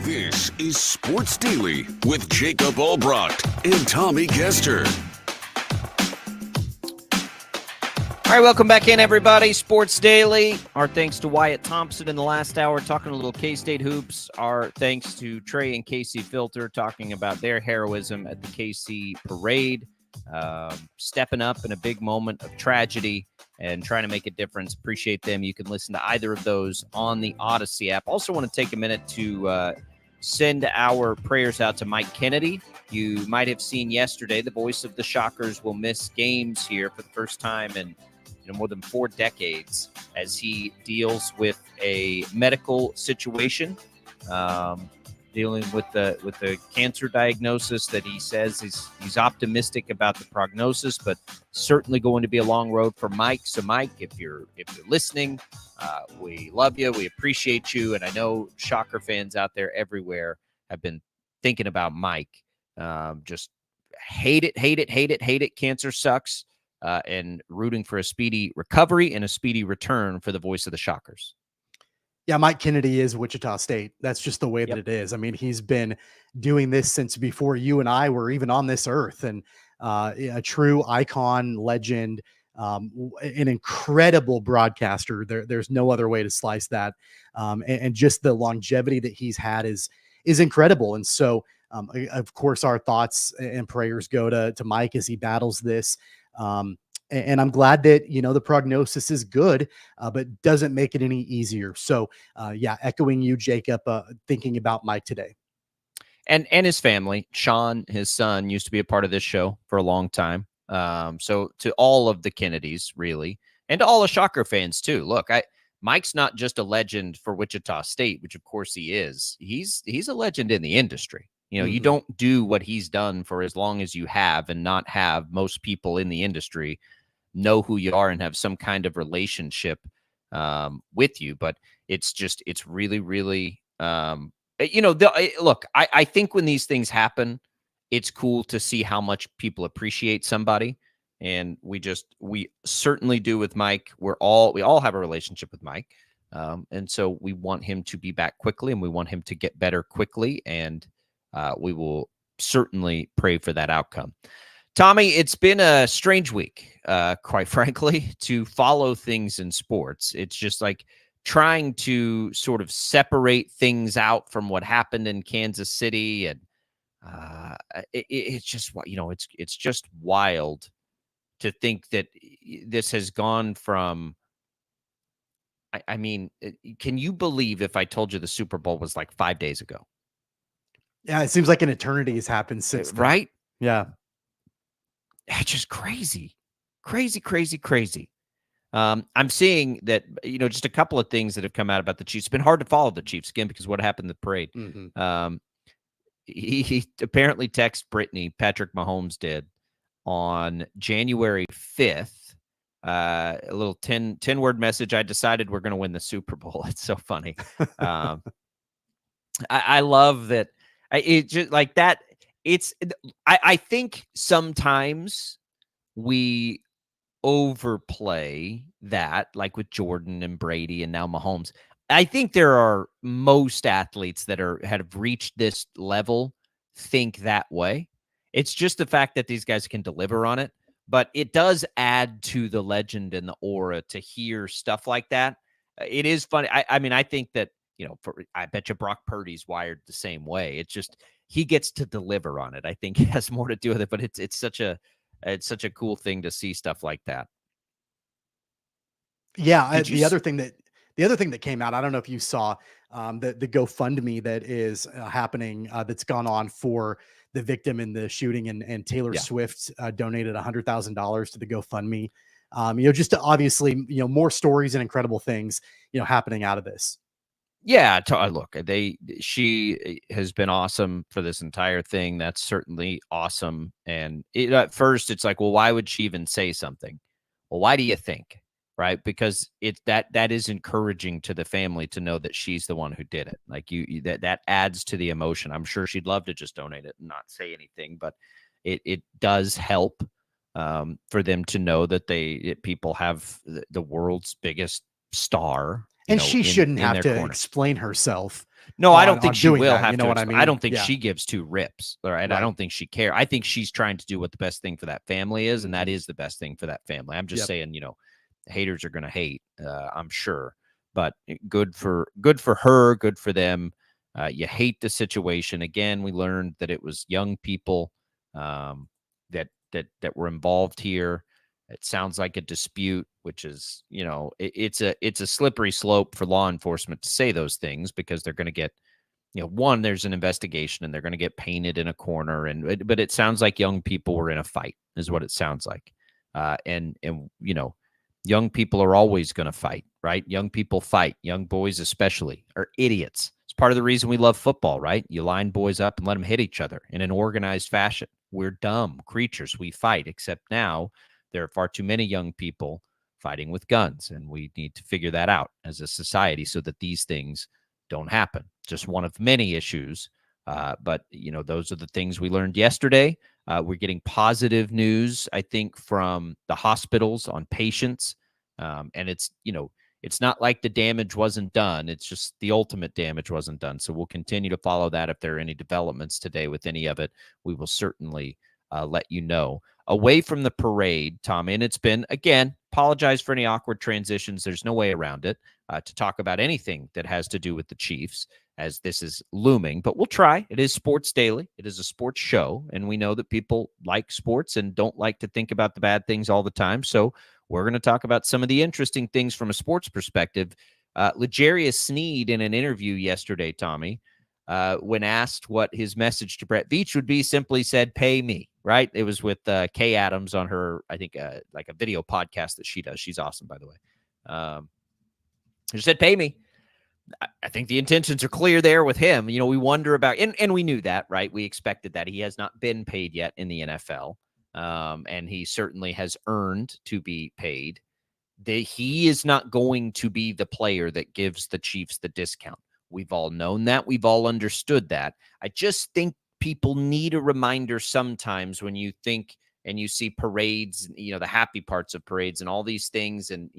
This is Sports Daily with Jacob Albracht and Tommy Castor. All right, welcome back in, everybody. Sports Daily. Our thanks to Wyatt Thompson in the last hour talking a little K-State hoops. Our thanks to Trey and Casey Filter talking about their heroism at the KC parade, stepping up in a big moment of tragedy and trying to make a difference. Appreciate them. You can listen to either of those on the Odyssey app. Also want to take a minute to send our prayers out to Mike Kennedy. You might have seen yesterday the voice of the Shockers will miss games here for the first time in more than 4 decades as he deals with a medical situation, dealing with the cancer diagnosis that he says he's optimistic about the prognosis, but certainly going to be a long road for Mike. So Mike, if you're listening, we love you, we appreciate you, and I know Shocker fans out there everywhere have been thinking about Mike. Just hate it. Cancer sucks. And rooting for a speedy recovery and a speedy return for the voice of the Shockers. Yeah, Mike Kennedy is Wichita State. That's just the way that it is. I mean, he's been doing this since before you and I were even on this earth, and a true icon, legend, an incredible broadcaster. There's no other way to slice that. And just the longevity that he's had is incredible. And so, of course, our thoughts and prayers go to Mike as he battles this. And I'm glad that, the prognosis is good, but doesn't make it any easier. So, echoing you, Jacob, thinking about Mike today. And his family. Sean, his son, used to be a part of this show for a long time. So to all of the Kennedys, really, and to all the Shocker fans, too. Look, Mike's not just a legend for Wichita State, which, of course, he is. He's a legend in the industry. You don't do what he's done for as long as you have and not have most people in the industry know who you are and have some kind of relationship with you. But it's really, really, look, I think when these things happen, it's cool to see how much people appreciate somebody. And we certainly do with Mike. We all have a relationship with Mike. And so we want him to be back quickly, and we want him to get better quickly. And we will certainly pray for that outcome. Tommy, it's been a strange week, quite frankly, to follow things in sports. It's just like trying to sort of separate things out from what happened in Kansas City. And it's just, it's just wild to think that this has gone from, I mean, can you believe if I told you the Super Bowl was like 5 days ago? Yeah, it seems like an eternity has happened since then. Right? Yeah. It's just crazy. I'm seeing that, just a couple of things that have come out about the Chiefs. It's been hard to follow the Chiefs again because what happened in the parade. Mm-hmm. He apparently texted Brittany, Patrick Mahomes did, on January 5th, a little 10-word message. I decided we're going to win the Super Bowl. It's so funny. I love that. It just like that. I think sometimes we overplay that, like with Jordan and Brady and now Mahomes. I think there are most athletes that have reached this level think that way. It's just the fact that these guys can deliver on it, but it does add to the legend and the aura to hear stuff like that. It is funny. I mean, I think that, I bet you Brock Purdy's wired the same way. It's just he gets to deliver on it. I think it has more to do with it, but it's such a cool thing to see stuff like that. Yeah, the other thing that came out, I don't know if you saw the GoFundMe that is happening, that's gone on for the victim in the shooting, and Taylor Swift donated $100,000 to the GoFundMe. Just to obviously, more stories and incredible things, happening out of this. Yeah, look, she has been awesome for this entire thing. That's certainly awesome. And at first, it's like, well, why would she even say something? Well, why do you think? Right? Because that is encouraging to the family to know that she's the one who did it. Like that adds to the emotion. I'm sure she'd love to just donate it and not say anything, but it does help for them to know that people have the world's biggest star And she shouldn't in have their to corner. explain herself. No, I don't think she will that, have you know to. what I mean? I don't think Yeah. she gives two rips. All right. I Right. don't think she cares. I think she's trying to do what the best thing for that family is, and that Mhm. is the best thing for that family. I'm just Yep. saying, haters are going to hate, I'm sure, but good for her, good for them. You hate the situation. Again, we learned that it was young people that were involved here. It sounds like a dispute, which is, it's a slippery slope for law enforcement to say those things, because they're going to get, one, there's an investigation and they're going to get painted in a corner. But it sounds like young people were in a fight, is what it sounds like. And young people are always going to fight, right? Young people fight. Young boys especially are idiots. It's part of the reason we love football, right? You line boys up and let them hit each other in an organized fashion. We're dumb creatures. We fight, except now there are far too many young people fighting with guns, and we need to figure that out as a society so that these things don't happen. Just one of many issues. But those are the things we learned yesterday. We're getting positive news, I think, from the hospitals on patients. And it's not like the damage wasn't done. It's just the ultimate damage wasn't done. So we'll continue to follow that. If there are any developments today with any of it, we will certainly let you know. Away from the parade, Tom, and it's been, again, apologize for any awkward transitions. There's no way around it, to talk about anything that has to do with the Chiefs, as this is looming, but we'll try. It is Sports Daily. It is a sports show, and we know that people like sports and don't like to think about the bad things all the time. So we're going to talk about some of the interesting things from a sports perspective. L'Jarius Sneed, in an interview yesterday, Tommy, when asked what his message to Brett Veach would be, simply said, "Pay me." Right? It was with Kay Adams on her, I think, like a video podcast that she does. She's awesome, by the way. She said, "Pay me." I think the intentions are clear there with him. We wonder about, and we knew that, right? We expected that. He has not been paid yet in the NFL, and he certainly has earned to be paid. He is not going to be the player that gives the Chiefs the discount. We've all known that. We've all understood that. I just think people need a reminder sometimes when you think and you see parades, the happy parts of parades and all these things, and,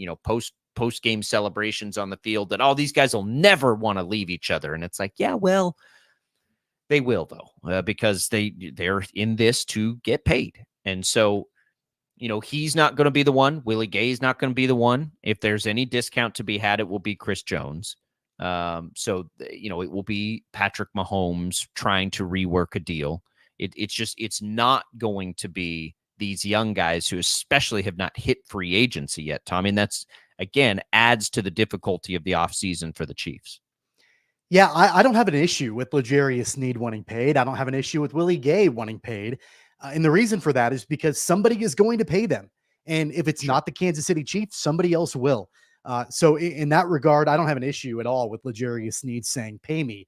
post-game celebrations on the field, that all these guys will never want to leave each other. And it's like, yeah, well, they will, though, because they're in this to get paid. And so, he's not going to be the one. Willie Gay is not going to be the one. If there's any discount to be had, it will be Chris Jones. So, it will be Patrick Mahomes trying to rework a deal. It's not going to be these young guys who especially have not hit free agency yet, Tom. And that's, again, adds to the difficulty of the offseason for the Chiefs. Yeah, I don't have an issue with L'Jarius Sneed wanting paid. I don't have an issue with Willie Gay wanting paid. And the reason for that is because somebody is going to pay them. And if it's not the Kansas City Chiefs, somebody else will. So in that regard, I don't have an issue at all with L'Jarius Sneed saying, "Pay me,"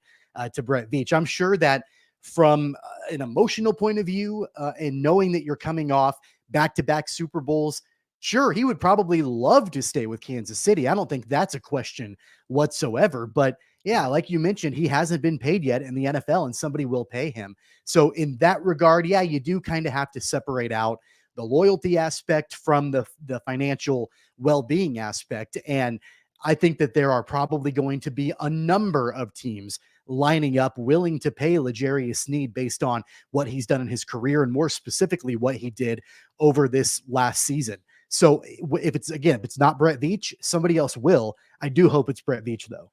to Brett Veach. I'm sure that from an emotional point of view, and knowing that you're coming off back-to-back Super Bowls, sure, he would probably love to stay with Kansas City. I don't think that's a question whatsoever. But yeah, like you mentioned, he hasn't been paid yet in the NFL, and somebody will pay him. So in that regard, yeah, you do kind of have to separate out the loyalty aspect from the financial well-being aspect. And I think that there are probably going to be a number of teams lining up willing to pay L'Jarius Sneed based on what he's done in his career, and more specifically what he did over this last season. So if it's not Brett Veach, somebody else will. I do hope it's Brett Veach, though.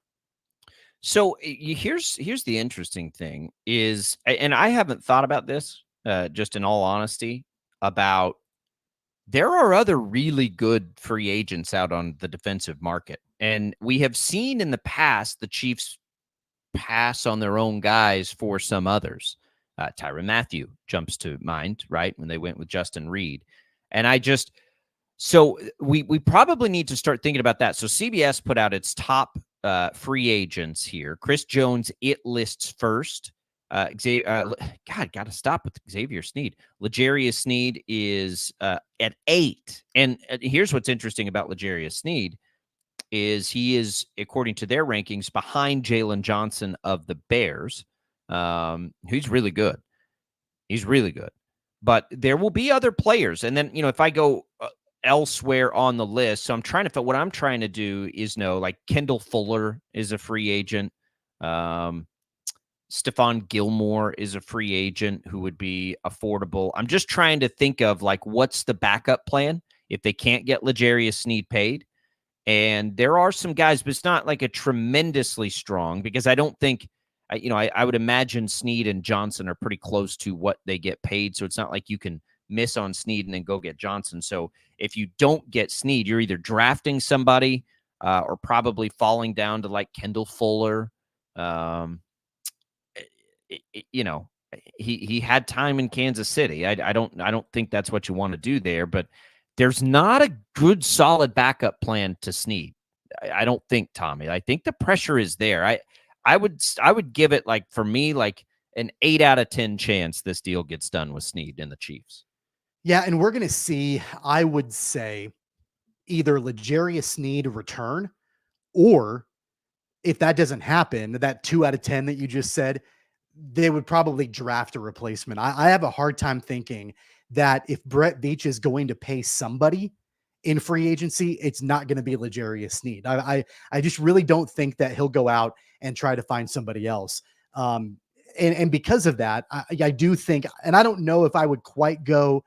So here's the interesting thing is, and I haven't thought about this, just in all honesty, about there are other really good free agents out on the defensive market. And we have seen in the past the Chiefs pass on their own guys for some others. Tyrann Mathieu jumps to mind, right, when they went with Justin Reed. And so we probably need to start thinking about that. So CBS put out its top free agents here. Chris Jones, it lists first. Got to stop with Xavier Sneed. L'Jarius Sneed is at 8. And here's what's interesting about L'Jarius Sneed is he is, according to their rankings, behind Jalen Johnson of the Bears, who's really good. He's really good. But there will be other players. And then, if I go elsewhere on the list. So I'm trying to what I'm trying to do is know, like, Kendall Fuller is a free agent. Stephon Gilmore is a free agent who would be affordable. I'm just trying to think of, like, what's the backup plan if they can't get L'Jarius Sneed paid. And there are some guys, but it's not like a tremendously strong, because I don't think, I would imagine Sneed and Johnson are pretty close to what they get paid. So it's not like you can miss on Sneed and then go get Johnson. So if you don't get Sneed, you're either drafting somebody or probably falling down to like Kendall Fuller. He had time in Kansas City. I don't think that's what you want to do there, but there's not a good solid backup plan to Sneed. I don't think, Tommy. I think the pressure is there. I would give it, like, for me, like an 8 out of 10 chance this deal gets done with Sneed and the Chiefs. Yeah, and we're going to see, I would say, either L'Jarius Sneed return, or if that doesn't happen, that 2 out of 10 that you just said, they would probably draft a replacement. I have a hard time thinking that if Brett Veach is going to pay somebody in free agency, it's not going to be L'Jarius Sneed. I just really don't think that he'll go out and try to find somebody else. And because of that, I do think, and I don't know if I would quite go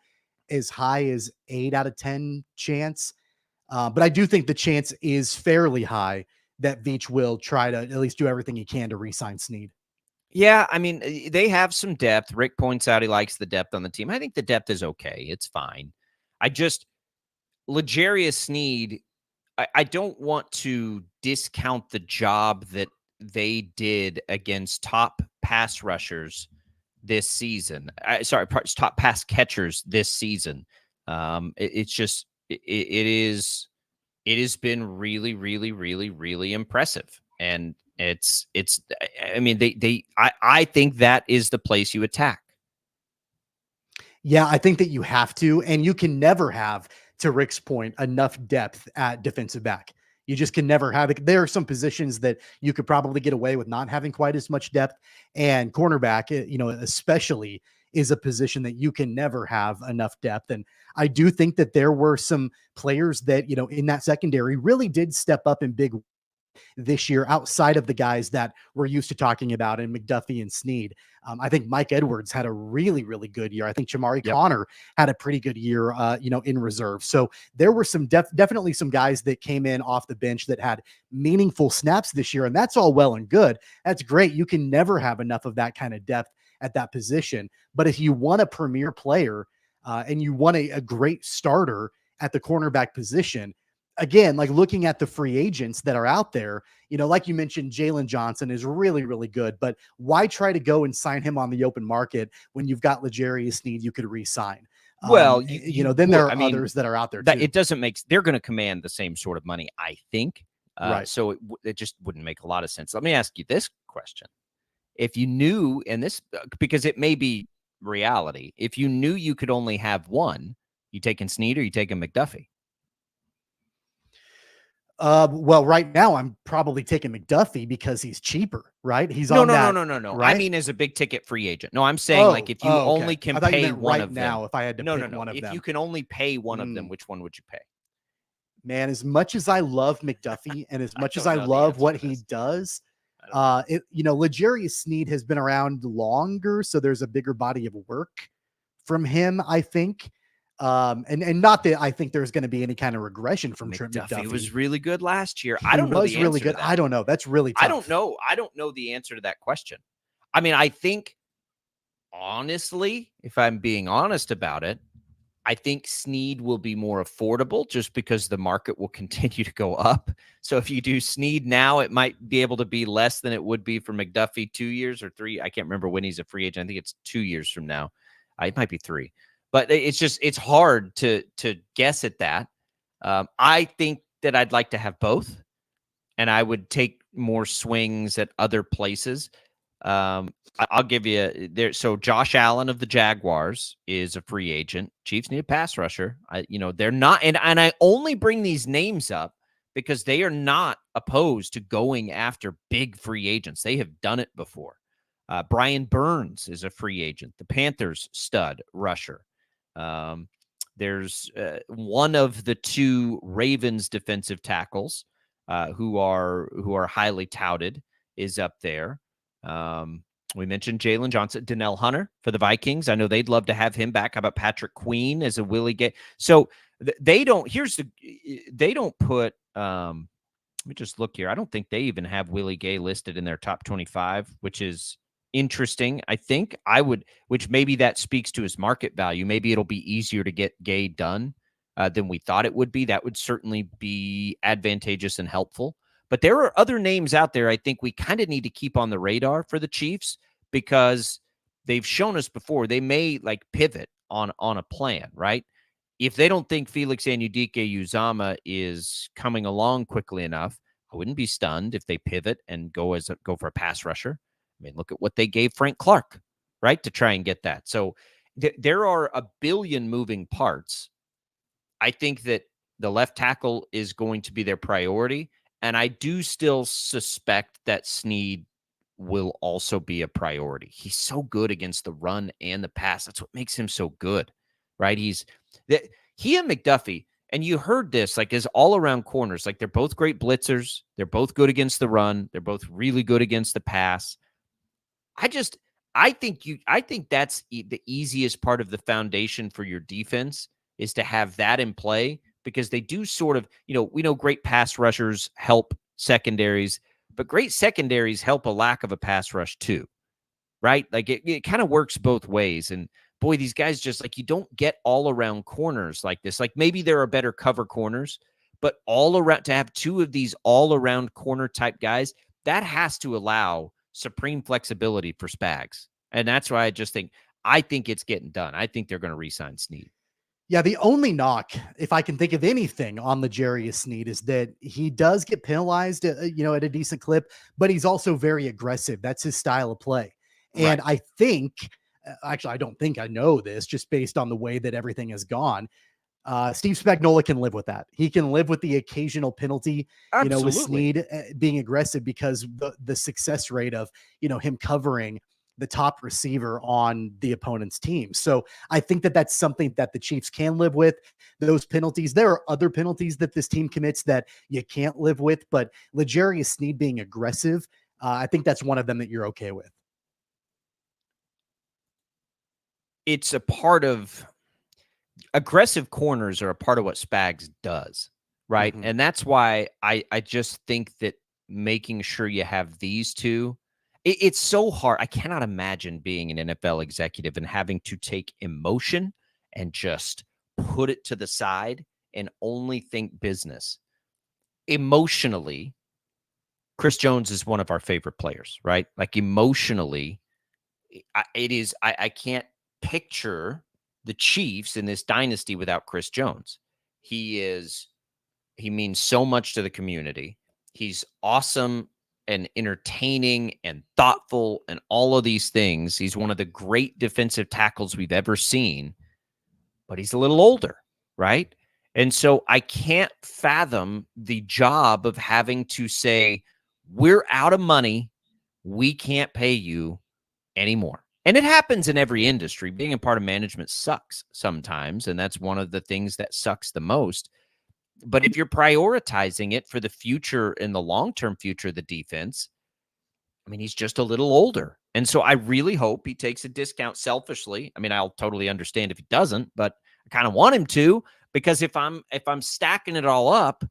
as high as 8 out of 10 chance, but I do think the chance is fairly high that Veach will try to at least do everything he can to re-sign Sneed. Yeah, I mean, they have some depth. Rick points out he likes the depth on the team. I think the depth is okay. It's fine. L'Jarius Sneed, I don't want to discount the job that they did against top pass rushers this season. Top pass catchers this season. It has been really, really, really, really impressive. And I think that is the place you attack. Yeah, I think that you have to, and you can never have, to Rick's point, enough depth at defensive back. You just can never have it. There are some positions that you could probably get away with not having quite as much depth, and cornerback, especially, is a position that you can never have enough depth. And I do think that there were some players that, in that secondary really did step up in big this year, outside of the guys that we're used to talking about in McDuffie and Sneed. I think Mike Edwards had a really, really good year. I think Jamari Connor had a pretty good year, in reserve. So there were some definitely some guys that came in off the bench that had meaningful snaps this year. And that's all well and good. That's great. You can never have enough of that kind of depth at that position. But if you want a premier player and you want a great starter at the cornerback position, again, like looking at the free agents that are out there, like you mentioned, Jalen Johnson is really, really good, but why try to go and sign him on the open market when you've got L'Jarius Sneed you could re-sign? Well, then there are others that are out there too. It doesn't they're going to command the same sort of money, I think. Right. So it just wouldn't make a lot of sense. Let me ask you this question. If you knew, and this, because it may be reality, if you knew you could only have one, you taking Sneed or you taking McDuffie? Well, right now I'm probably taking McDuffie because he's cheaper, right? He's no. Right? I mean, as a big ticket free agent. No, I'm saying if you only can pay one of them. Now, if I had to pick one of them. If you can only pay one of them, which one would you pay? Man, as much as I love McDuffie and as much as I love what he does, L'Jarius Sneed has been around longer, so there's a bigger body of work from him, I think. And not that I think there's going to be any kind of regression from Trent McDuffie. He was really good last year. I don't know. He was really good. I don't know. That's really tough. I don't know the answer to that question. I mean, I think, honestly, if I'm being honest about it, I think Sneed will be more affordable just because the market will continue to go up. So if you do Sneed now, it might be able to be less than it would be for McDuffie 2 years or 3. I can't remember when he's a free agent. I think it's 2 years from now. It might be 3. But it's hard to guess at that. I think that I'd like to have both, and I would take more swings at other places. I'll give you there. So Josh Allen of the Jaguars is a free agent. Chiefs need a pass rusher. They're not, and I only bring these names up because they are not opposed to going after big free agents. They have done it before. Brian Burns is a free agent. The Panthers stud rusher. There's one of the two Ravens defensive tackles who are highly touted is up there. We mentioned Jalen Johnson, Donnell Hunter for the Vikings. I know they'd love to have him back. How about Patrick Queen as a Willie Gay? So they don't. They don't put. Let me just look here. I don't think they even have Willie Gay listed in their top 25, which is interesting. I think which maybe that speaks to his market value. Maybe it'll be easier to get Gay done than we thought it would be. That would certainly be advantageous and helpful. But there are other names out there I think we kind of need to keep on the radar for the Chiefs, because they've shown us before they may like pivot on a plan, right? If they don't think Felix Anudike-Uzomah is coming along quickly enough, I wouldn't be stunned if they pivot and go for a pass rusher. I mean, look at what they gave Frank Clark, right, to try and get that. So there are a billion moving parts. I think that the left tackle is going to be their priority, and I do still suspect that Snead will also be a priority. He's so good against the run and the pass. That's what makes him so good, right? He and McDuffie, and you heard this, like, as all-around corners, like, they're both great blitzers. They're both good against the run. They're both really good against the pass. I think that's the easiest part of the foundation for your defense, is to have that in play, because they do sort of, we know great pass rushers help secondaries, but great secondaries help a lack of a pass rush too, right? Like it kind of works both ways. And boy, these guys just, like, you don't get all around corners like this. Like, maybe there are better cover corners, but all around, to have two of these all around corner type guys, that has to allow supreme flexibility for Spags. And that's why I think it's getting done. I think they're going to re-sign Snead. Yeah, the only knock, if I can think of anything on L'Jarius Snead, is that he does get penalized, at a decent clip, but he's also very aggressive. That's his style of play. And I think, actually, I don't think I know this, just based on the way that everything has gone. Steve Spagnuolo can live with that. He can live with the occasional penalty, with Snead being aggressive, because the success rate of, him covering the top receiver on the opponent's team. So I think that that's something that the Chiefs can live with, those penalties. There are other penalties that this team commits that you can't live with, but L'Jarius Snead being aggressive, I think that's one of them that you're okay with. It's a part of aggressive corners are a part of what Spags does, right? Mm-hmm. And that's why I just think that making sure you have these two, it's so hard. I cannot imagine being an NFL executive and having to take emotion and just put it to the side and only think business. Emotionally, Chris Jones is one of our favorite players, right? Like, emotionally, I can't picture the Chiefs in this dynasty without Chris Jones. He means so much to the community. He's awesome and entertaining and thoughtful and all of these things. He's one of the great defensive tackles we've ever seen, but he's a little older, right? And so I can't fathom the job of having to say, we're out of money, we can't pay you anymore. And it happens in every industry. Being a part of management sucks sometimes, and that's one of the things that sucks the most. But if you're prioritizing it for the future and the long-term future of the defense, I mean, he's just a little older. And so I really hope he takes a discount selfishly. I mean, I'll totally understand if he doesn't, but I kind of want him to, because if I'm stacking it all up,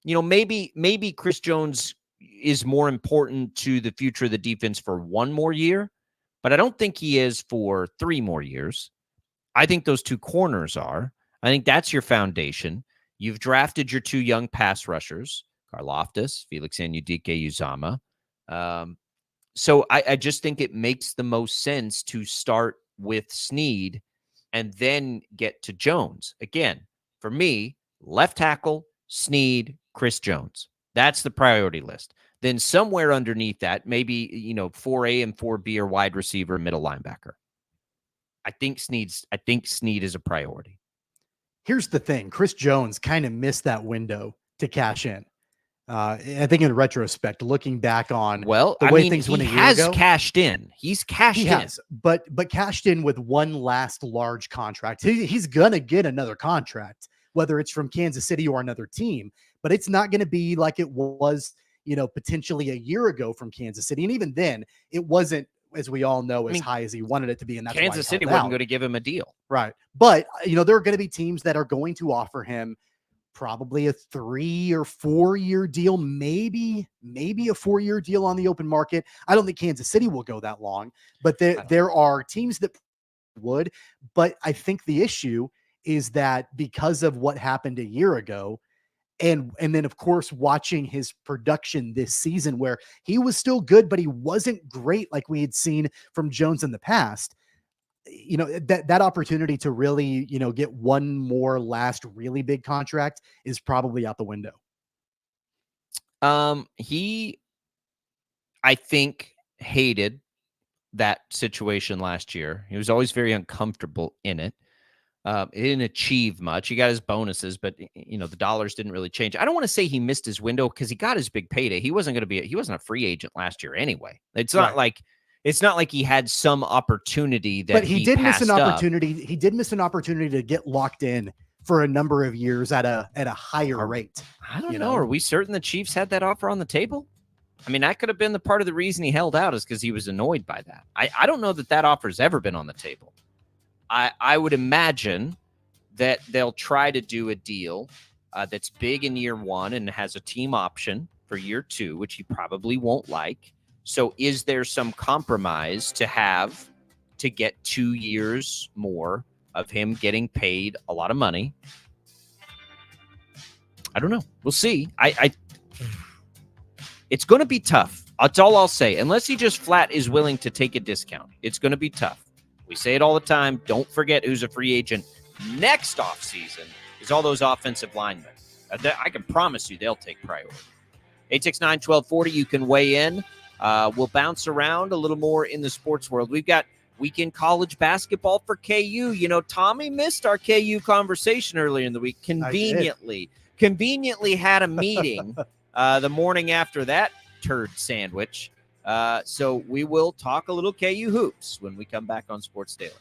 maybe Chris Jones is more important to the future of the defense for one more year, but I don't think he is for 3 more years. I think those two corners are. I think that's your foundation. You've drafted your 2 young pass rushers, Karlaftis, Felix Anudike-Uzomah. So I just think it makes the most sense to start with Snead and then get to Jones. Again, for me, left tackle, Snead, Chris Jones. That's the priority list. Then somewhere underneath that, maybe, 4A and 4B are wide receiver, middle linebacker. I think Snead is a priority. Here's the thing. Chris Jones kind of missed that window to cash in. I think in retrospect, looking back on Well, the I way mean, things he went a year has ago, cashed in. He's cashed he in. has, but cashed in with one last large contract. He's gonna get another contract, whether it's from Kansas City or another team, but it's not going to be like it was, potentially a year ago from Kansas City. And even then, it wasn't, as we all know, as high as he wanted it to be. And that's Kansas City why wasn't going to give him a deal. Right. But, there are going to be teams that are going to offer him probably a 3 or 4 year deal, maybe a 4-year deal on the open market. I don't think Kansas City will go that long, but there are teams that would. But I think the issue is that because of what happened a year ago, and then of course watching his production this season, where he was still good, but he wasn't great like we had seen from Jones in the past. That opportunity to really, get one more last really big contract is probably out the window. He, I think, hated that situation last year. He was always very uncomfortable in it. He didn't achieve much. He got his bonuses, but the dollars didn't really change. I don't want to say he missed his window because he got his big payday. He wasn't a free agent last year anyway. It's not like he had some opportunity that. But he did miss an opportunity. He did miss an opportunity to get locked in for a number of years at a higher rate. I don't know. Are we certain the Chiefs had that offer on the table? I mean, that could have been the part of the reason he held out, is because he was annoyed by that. I don't know that offer's ever been on the table. I would imagine that they'll try to do a deal that's big in year one and has a team option for year two, which he probably won't like. So is there some compromise to get 2 years more of him getting paid a lot of money? I don't know. We'll see. It's going to be tough. That's all I'll say. Unless he just flat is willing to take a discount, it's going to be tough. We say it all the time. Don't forget who's a free agent next offseason is all those offensive linemen. I can promise you they'll take priority. 869-1240, you can weigh in. We'll bounce around a little more in the sports world. We've got weekend college basketball for KU. Tommy missed our KU conversation earlier in the week. Conveniently had a meeting the morning after that turd sandwich. So we will talk a little KU hoops when we come back on Sports Daily.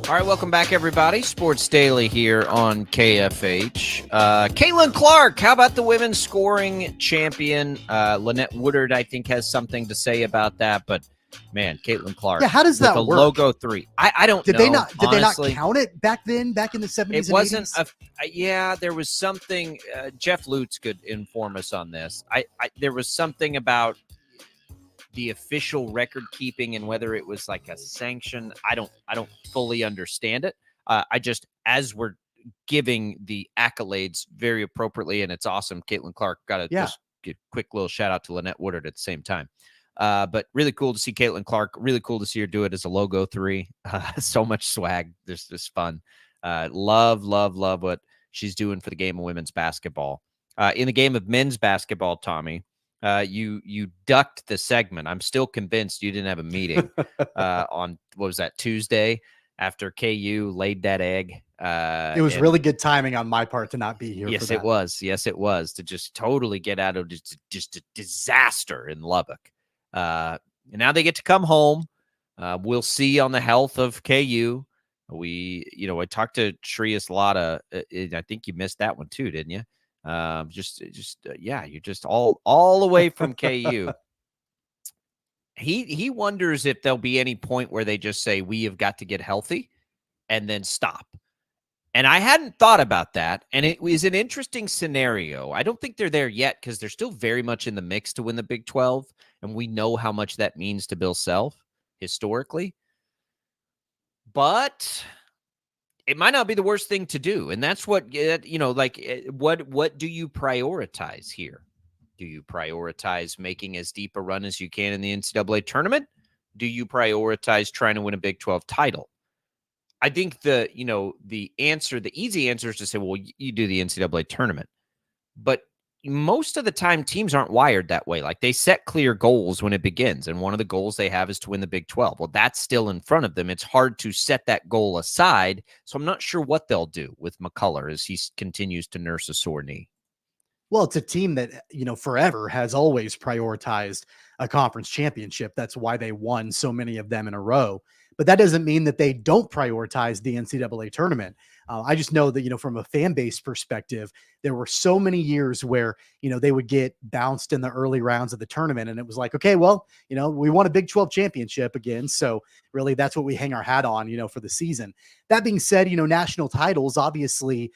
All right, welcome back, everybody. Sports Daily here on KFH. Caitlin Clark, how about the women's scoring champion? Lynette Woodard, I think, has something to say about that. But, man, Caitlin Clark. Yeah, how does with that a work? logo 3. I don't Did know. they not? Did honestly. they not count it back then, back in the 70s? It and wasn't 80s? yeah, there was something. Jeff Lutz could inform us on this. There was something about the official record keeping and whether it was like a sanction. I don't fully understand it. I just, as we're giving the accolades very appropriately, and it's awesome. Caitlin Clark got to just give a quick little shout out to Lynette Woodard at the same time. But really cool to see Caitlin Clark. Really cool to see her do it as a logo 3. So much swag. There's this fun. Love what she's doing for the game of women's basketball. In the game of men's basketball, Tommy, you ducked the segment. I'm still convinced you didn't have a meeting on, what was that, Tuesday, after KU laid that egg. It was really good timing on my part to not be here. Yes, for that. it was. Yes, it was, to just totally get out of just a disaster in Lubbock. And now they get to come home. We'll see on the health of KU. I talked to Shreyas Latta. I think you missed that one too, didn't you? You're just all the way from KU. He wonders if there'll be any point where they just say, we have got to get healthy and then stop. And I hadn't thought about that. And it was an interesting scenario. I don't think they're there yet because they're still very much in the mix to win the Big 12. And we know how much that means to Bill Self historically. But it might not be the worst thing to do. And that's what, what do you prioritize here? Do you prioritize making as deep a run as you can in the NCAA tournament? Do you prioritize trying to win a Big 12 title? I think the easy answer is to say, well, you do the NCAA tournament. But most of the time, teams aren't wired that way. Like, they set clear goals when it begins. And one of the goals they have is to win the Big 12. Well, that's still in front of them. It's hard to set that goal aside. So I'm not sure what they'll do with McCullough as he continues to nurse a sore knee. Well, it's a team that, forever has always prioritized a conference championship. That's why they won so many of them in a row. But that doesn't mean that they don't prioritize the NCAA tournament. I just know that, from a fan base perspective, there were so many years where, they would get bounced in the early rounds of the tournament. And it was like, okay, well, we won a Big 12 championship again. So really that's what we hang our hat on, for the season. That being said, national titles, obviously,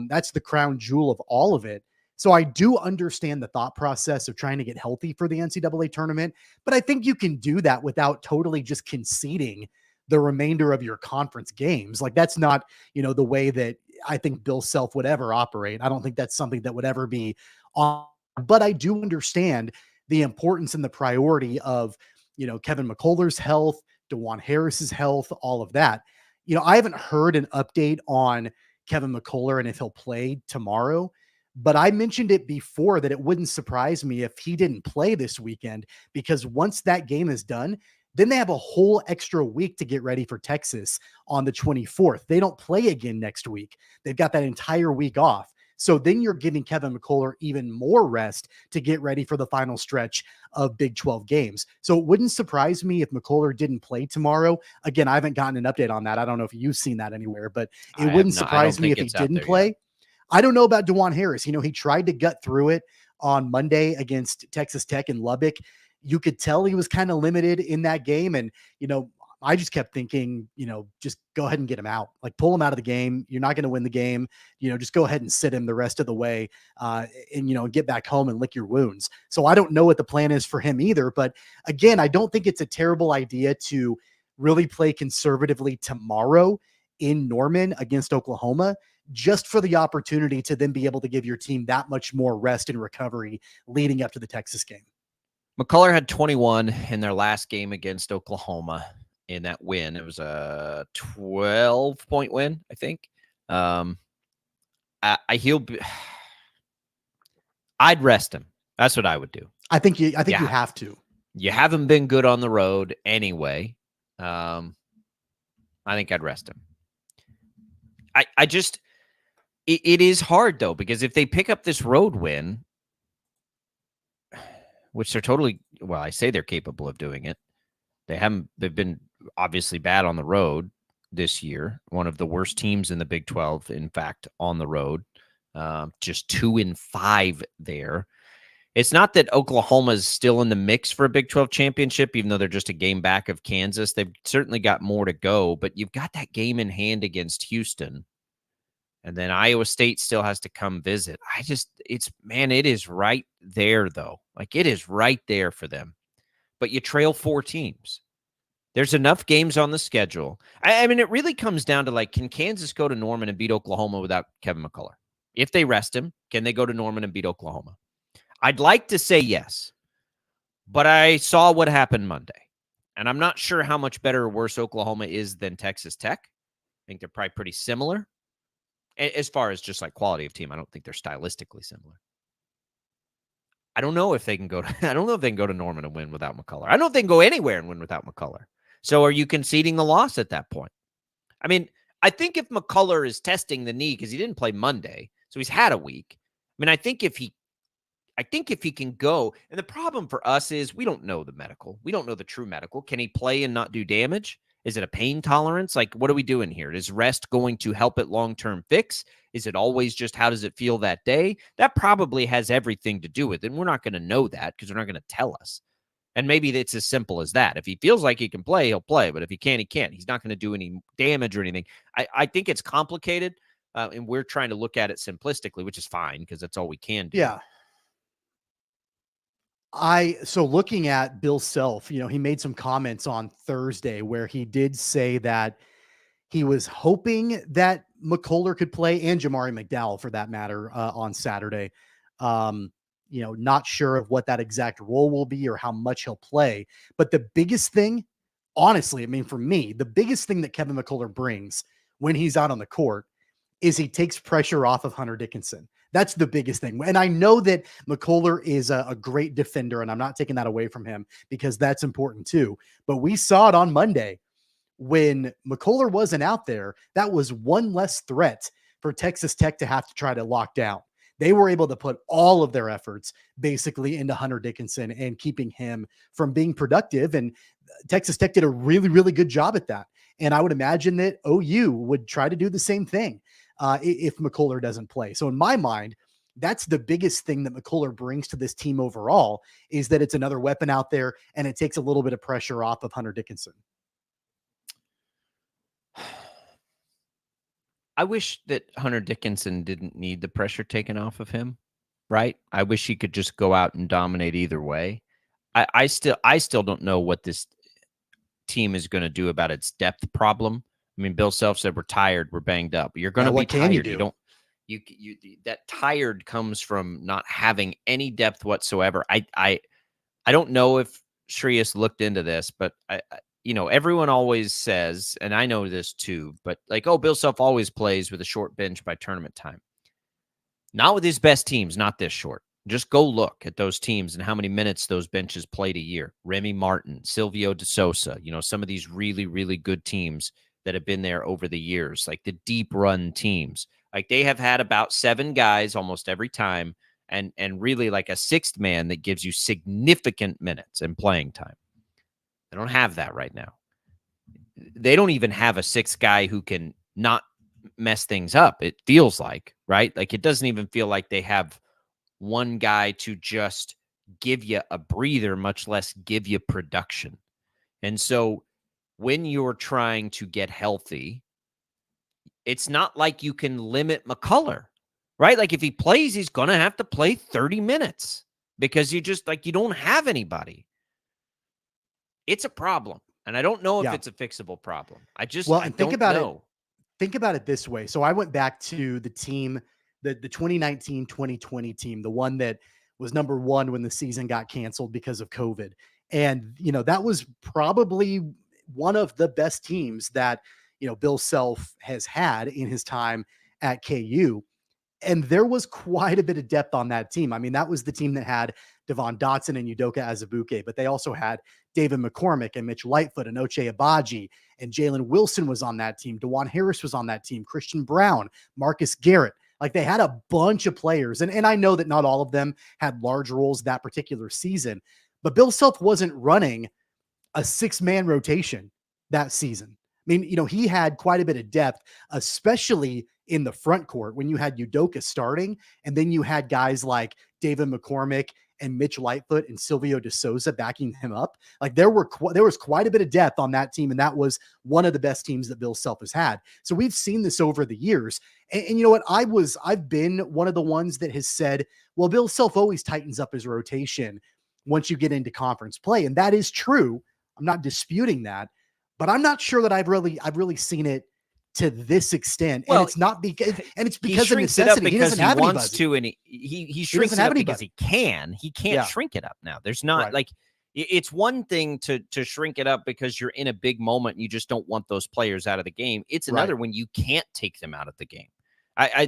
that's the crown jewel of all of it. So I do understand the thought process of trying to get healthy for the NCAA tournament, but I think you can do that without totally just conceding the remainder of your conference games. Like, that's not, the way that I think Bill Self would ever operate. I don't think that's something that would ever be on, but I do understand the importance and the priority of, Kevin McCullough's health, DeJuan Harris's health, all of that. I haven't heard an update on Kevin McCullough and if he'll play tomorrow. But I mentioned it before that it wouldn't surprise me if he didn't play this weekend, because once that game is done, then they have a whole extra week to get ready for Texas on the 24th. They don't play again next week. They've got that entire week off. So then you're giving Kevin McCullough even more rest to get ready for the final stretch of Big 12 games. So it wouldn't surprise me if McCullough didn't play tomorrow. Again, I haven't gotten an update on that. I don't know if you've seen that anywhere, but it wouldn't surprise me if he didn't play. Yet. I don't know about DeJuan Harris. He tried to gut through it on Monday against Texas Tech in Lubbock. You could tell he was kind of limited in that game. And, I just kept thinking, just go ahead and get him out, like pull him out of the game. You're not going to win the game. Just go ahead and sit him the rest of the way and get back home and lick your wounds. So I don't know what the plan is for him either. But again, I don't think it's a terrible idea to really play conservatively tomorrow in Norman against Oklahoma, just for the opportunity to then be able to give your team that much more rest and recovery leading up to the Texas game. McCullough had 21 in their last game against Oklahoma in that win. It was a 12-point win, I think. I'd rest him. That's what I would do. I think you have to. You haven't been good on the road anyway. I think I'd rest him. It is hard, though, because if they pick up this road win, which they're totally, I say they're capable of doing it. They've been obviously bad on the road. this year, one of the worst teams in the Big 12, in fact, on the road, just 2-5 there. It's not that Oklahoma is still in the mix for a Big 12 championship, even though they're just a game back of Kansas. They've certainly got more to go, but you've got that game in hand against Houston. And then Iowa State still has to come visit. It is right there, though. Like, it is right there for them. But you trail 4 teams. There's enough games on the schedule. I mean, it really comes down to, like, can Kansas go to Norman and beat Oklahoma without Kevin McCullough? If they rest him, can they go to Norman and beat Oklahoma? I'd like to say yes, but I saw what happened Monday, and I'm not sure how much better or worse Oklahoma is than Texas Tech. I think they're probably pretty similar. As far as just like quality of team, I don't think they're stylistically similar. I don't know if they can go to Norman and win without McCullough. I don't know if they can go anywhere and win without McCullough. So are you conceding the loss at that point? I mean, I think if McCullough is testing the knee because he didn't play Monday, so he's had a week. I mean, I think if he can go, and the problem for us is we don't know the medical. We don't know the true medical. Can he play and not do damage? Is it a pain tolerance? Like, what are we doing here? Is rest going to help it long-term fix? Is it always just how does it feel that day? That probably has everything to do with it. And we're not going to know that because they're not going to tell us. And maybe it's as simple as that. If he feels like he can play, he'll play. But if he can't, he can't. He's not going to do any damage or anything. I think it's complicated, and we're trying to look at it simplistically, which is fine because that's all we can do. Yeah. So looking at Bill Self, he made some comments on Thursday where he did say that he was hoping that McCullough could play, and Jamari McDowell for that matter, on Saturday. Not sure of what that exact role will be or how much he'll play. But the biggest thing, honestly, I mean, for me, the biggest thing that Kevin McCullough brings when he's out on the court is he takes pressure off of Hunter Dickinson. That's the biggest thing. And I know that McCullough is a great defender, and I'm not taking that away from him because that's important too. But we saw it on Monday when McCullough wasn't out there. That was one less threat for Texas Tech to have to try to lock down. They were able to put all of their efforts basically into Hunter Dickinson and keeping him from being productive. And Texas Tech did a really, really good job at that. And I would imagine that OU would try to do the same thing if McCullough doesn't play. So in my mind, that's the biggest thing that McCullough brings to this team overall, is that it's another weapon out there and it takes a little bit of pressure off of Hunter Dickinson. I wish that Hunter Dickinson didn't need the pressure taken off of him, right? I wish he could just go out and dominate either way. I still don't know what this team is going to do about its depth problem. I mean, Bill Self said we're tired, we're banged up. You're going to be tired. That tired comes from not having any depth whatsoever. I don't know if Shreyas looked into this, but everyone always says, and I know this too, but like, oh, Bill Self always plays with a short bench by tournament time. Not with his best teams, not this short. Just go look at those teams and how many minutes those benches played a year. Remy Martin, Silvio De Sousa, some of these really, really good teams that have been there over the years, like the deep run teams. Like they have had about 7 guys almost every time, and really like a sixth man that gives you significant minutes and playing time. They don't have that right now. They don't even have a sixth guy who can not mess things up. It feels like, right? Like it doesn't even feel like they have one guy to just give you a breather, much less give you production. And so when you're trying to get healthy, it's not like you can limit McCullough, right? Like if he plays, he's going to have to play 30 minutes because you don't have anybody. It's a problem. And I don't know if it's a fixable problem. Think about it this way. So I went back to the team, the 2019-2020 team, the one that was number 1 when the season got canceled because of COVID. And, that was probably one of the best teams that, Bill Self has had in his time at KU. And there was quite a bit of depth on that team. I mean, that was the team that had Devon Dotson and Udoka Azubuike, but they also had David McCormick and Mitch Lightfoot and Ochai Agbaji, and Jalen Wilson was on that team. DeJuan Harris was on that team. Christian Brown, Marcus Garrett. Like they had a bunch of players. And I know that not all of them had large roles that particular season, but Bill Self wasn't running a 6-man rotation that season. mean, he had quite a bit of depth, especially in the front court when you had Udoka starting, and then you had guys like David McCormick and Mitch Lightfoot and Silvio De Souza backing him up. Like there was quite a bit of depth on that team, and that was one of the best teams that Bill Self has had. So we've seen this over the years. And you know what? I've been one of the ones that has said, well, Bill Self always tightens up his rotation once you get into conference play. And that is true. I'm not disputing that, but I'm not sure that I've really seen it to this extent. Well, and it's not because, and it's he because of shrinks it up necessity. He because doesn't he have wants anybody. to, and he shrinks it doesn't have up because anybody. he can. He can't Yeah. shrink it up now. There's not Right. like it's one thing to shrink it up because you're in a big moment and you just don't want those players out of the game. It's another Right. when you can't take them out of the game.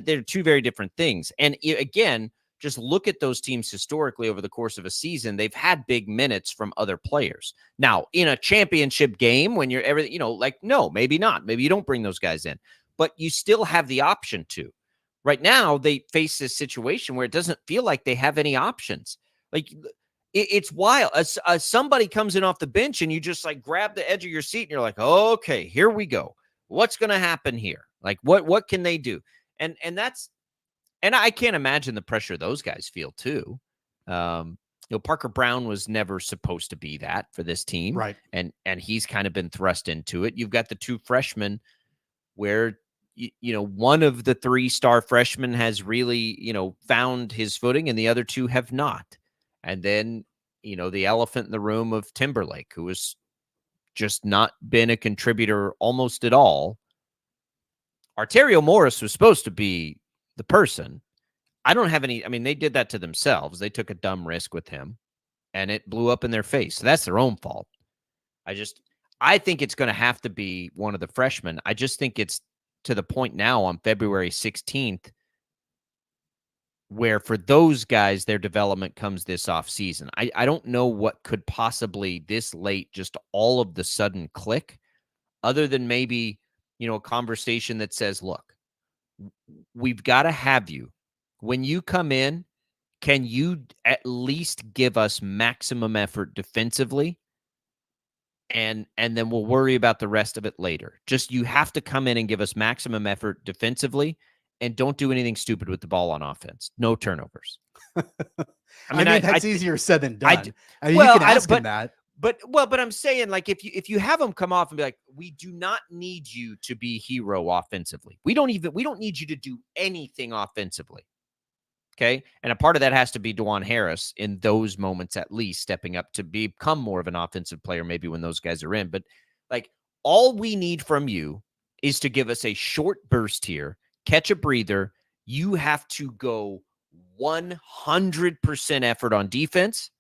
They're two very different things. And again, just look at those teams historically over the course of a season. They've had big minutes from other players. Now, in a championship game, when you're everything, like, no, maybe not. Maybe you don't bring those guys in, but you still have the option to. Right now, they face this situation where it doesn't feel like they have any options. Like, it's wild. Somebody comes in off the bench and you just like grab the edge of your seat and you're like, okay, here we go. What's going to happen here? Like, what can they do? And I can't imagine the pressure those guys feel too. Parker Brown was never supposed to be that for this team. Right. And he's kind of been thrust into it. You've got the two freshmen where, one of the 3-star freshmen has really, found his footing and the other two have not. And then, the elephant in the room of Timberlake, who has just not been a contributor almost at all. Arterio Morris was supposed to be the person. I don't have any. I mean, they did that to themselves. They took a dumb risk with him and it blew up in their face. So that's their own fault. I think it's going to have to be one of the freshmen. I just think it's to the point now on February 16th where for those guys, their development comes this offseason. I don't know what could possibly this late just all of the sudden click other than maybe, a conversation that says, look, we've got to have you. When you come in, can you at least give us maximum effort defensively? And then we'll worry about the rest of it later. Just you have to come in and give us maximum effort defensively and don't do anything stupid with the ball on offense. No turnovers. I mean, that's easier said than done. You can ask him that. But I'm saying, like, if you have them come off and be like, we do not need you to be hero offensively. We don't need you to do anything offensively. Okay. And a part of that has to be DeJuan Harris in those moments, at least stepping up to become more of an offensive player, maybe when those guys are in. But like, all we need from you is to give us a short burst here, catch a breather. You have to go 100% effort on defense.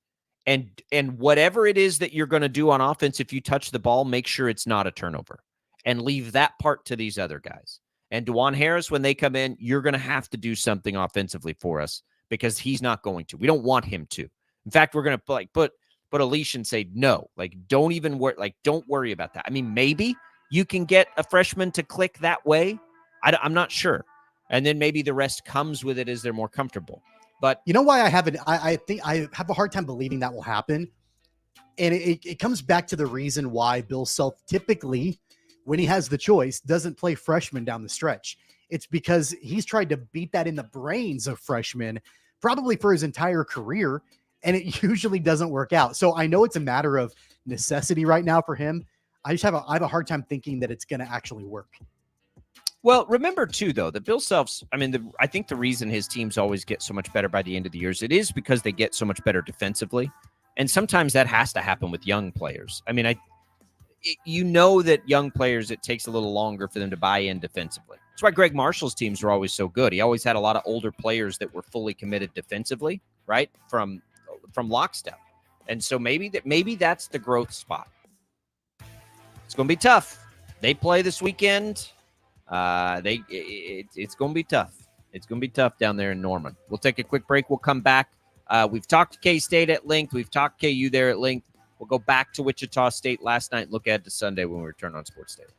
And whatever it is that you're going to do on offense, if you touch the ball, make sure it's not a turnover and leave that part to these other guys. And DeJuan Harris, when they come in, you're going to have to do something offensively for us because he's not going to. We don't want him to. In fact, we're going to put a leash and say, no, like, don't even worry. Like, don't worry about that. I mean, maybe you can get a freshman to click that way. I'm not sure. And then maybe the rest comes with it as they're more comfortable. But you know why I think I have a hard time believing that will happen. And it comes back to the reason why Bill Self typically, when he has the choice, doesn't play freshmen down the stretch. It's because he's tried to beat that in the brains of freshmen probably for his entire career, and it usually doesn't work out. So I know it's a matter of necessity right now for him. I have a hard time thinking that it's going to actually work. Well, remember too, though, that Bill Self's, I think the reason his teams always get so much better by the end of the years, it is because they get so much better defensively. And sometimes that has to happen with young players. I mean, you know that young players, it takes a little longer for them to buy in defensively. That's why Greg Marshall's teams were always so good. He always had a lot of older players that were fully committed defensively, right? From lockstep. And so maybe that's the growth spot. It's going to be tough. They play this weekend. It's going to be tough. It's going to be tough down there in Norman. We'll take a quick break. We'll come back. We've talked to K-State at length. We've talked KU there at length. We'll go back to Wichita State last night and look ahead to Sunday when we return on Sports Daily.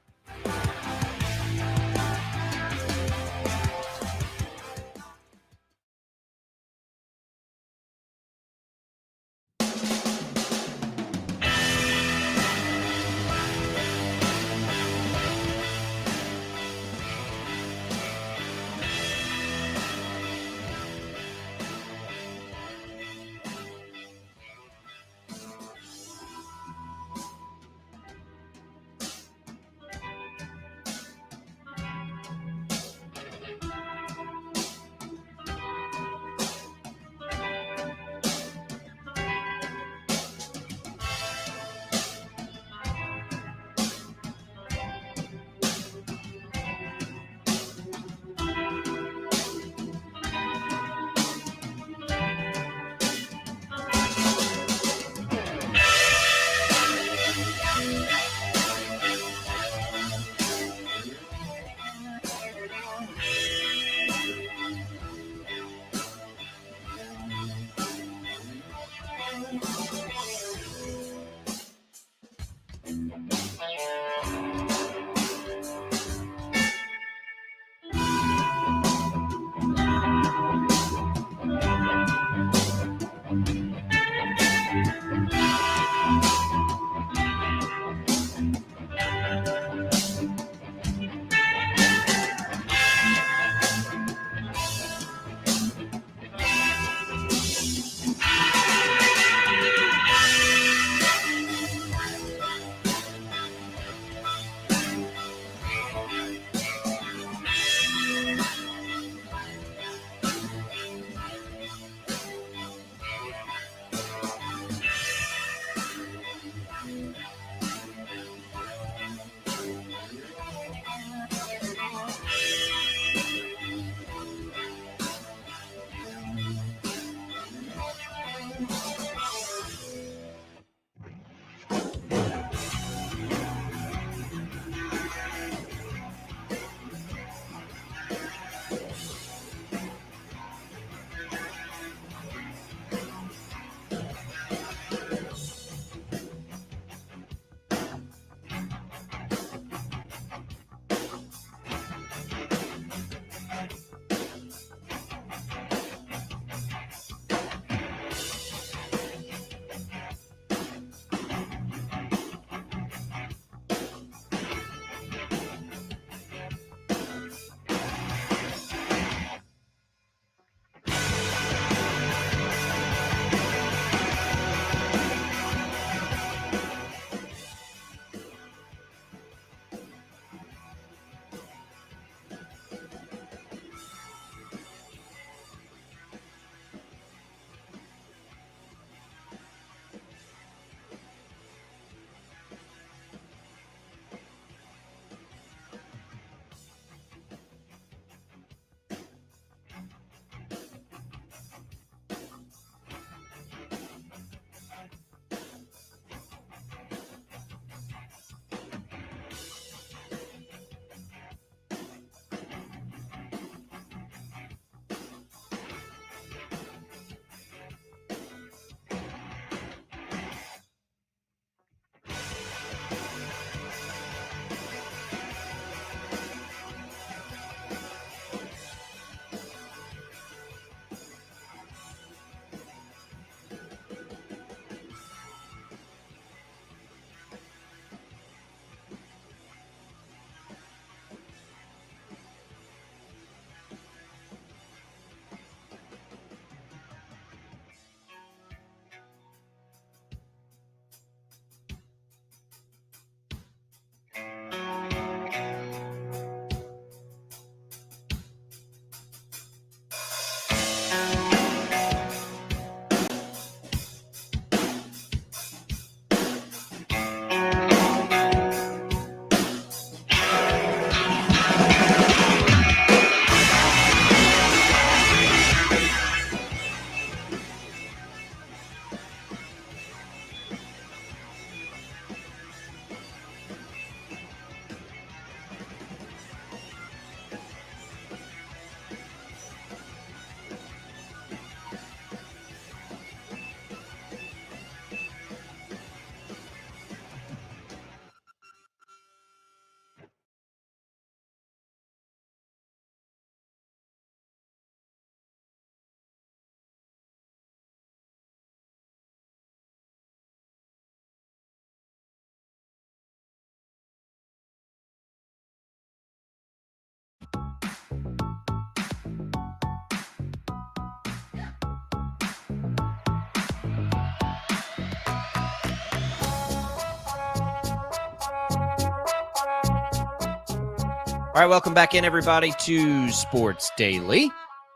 All right, welcome back in, everybody, to Sports Daily.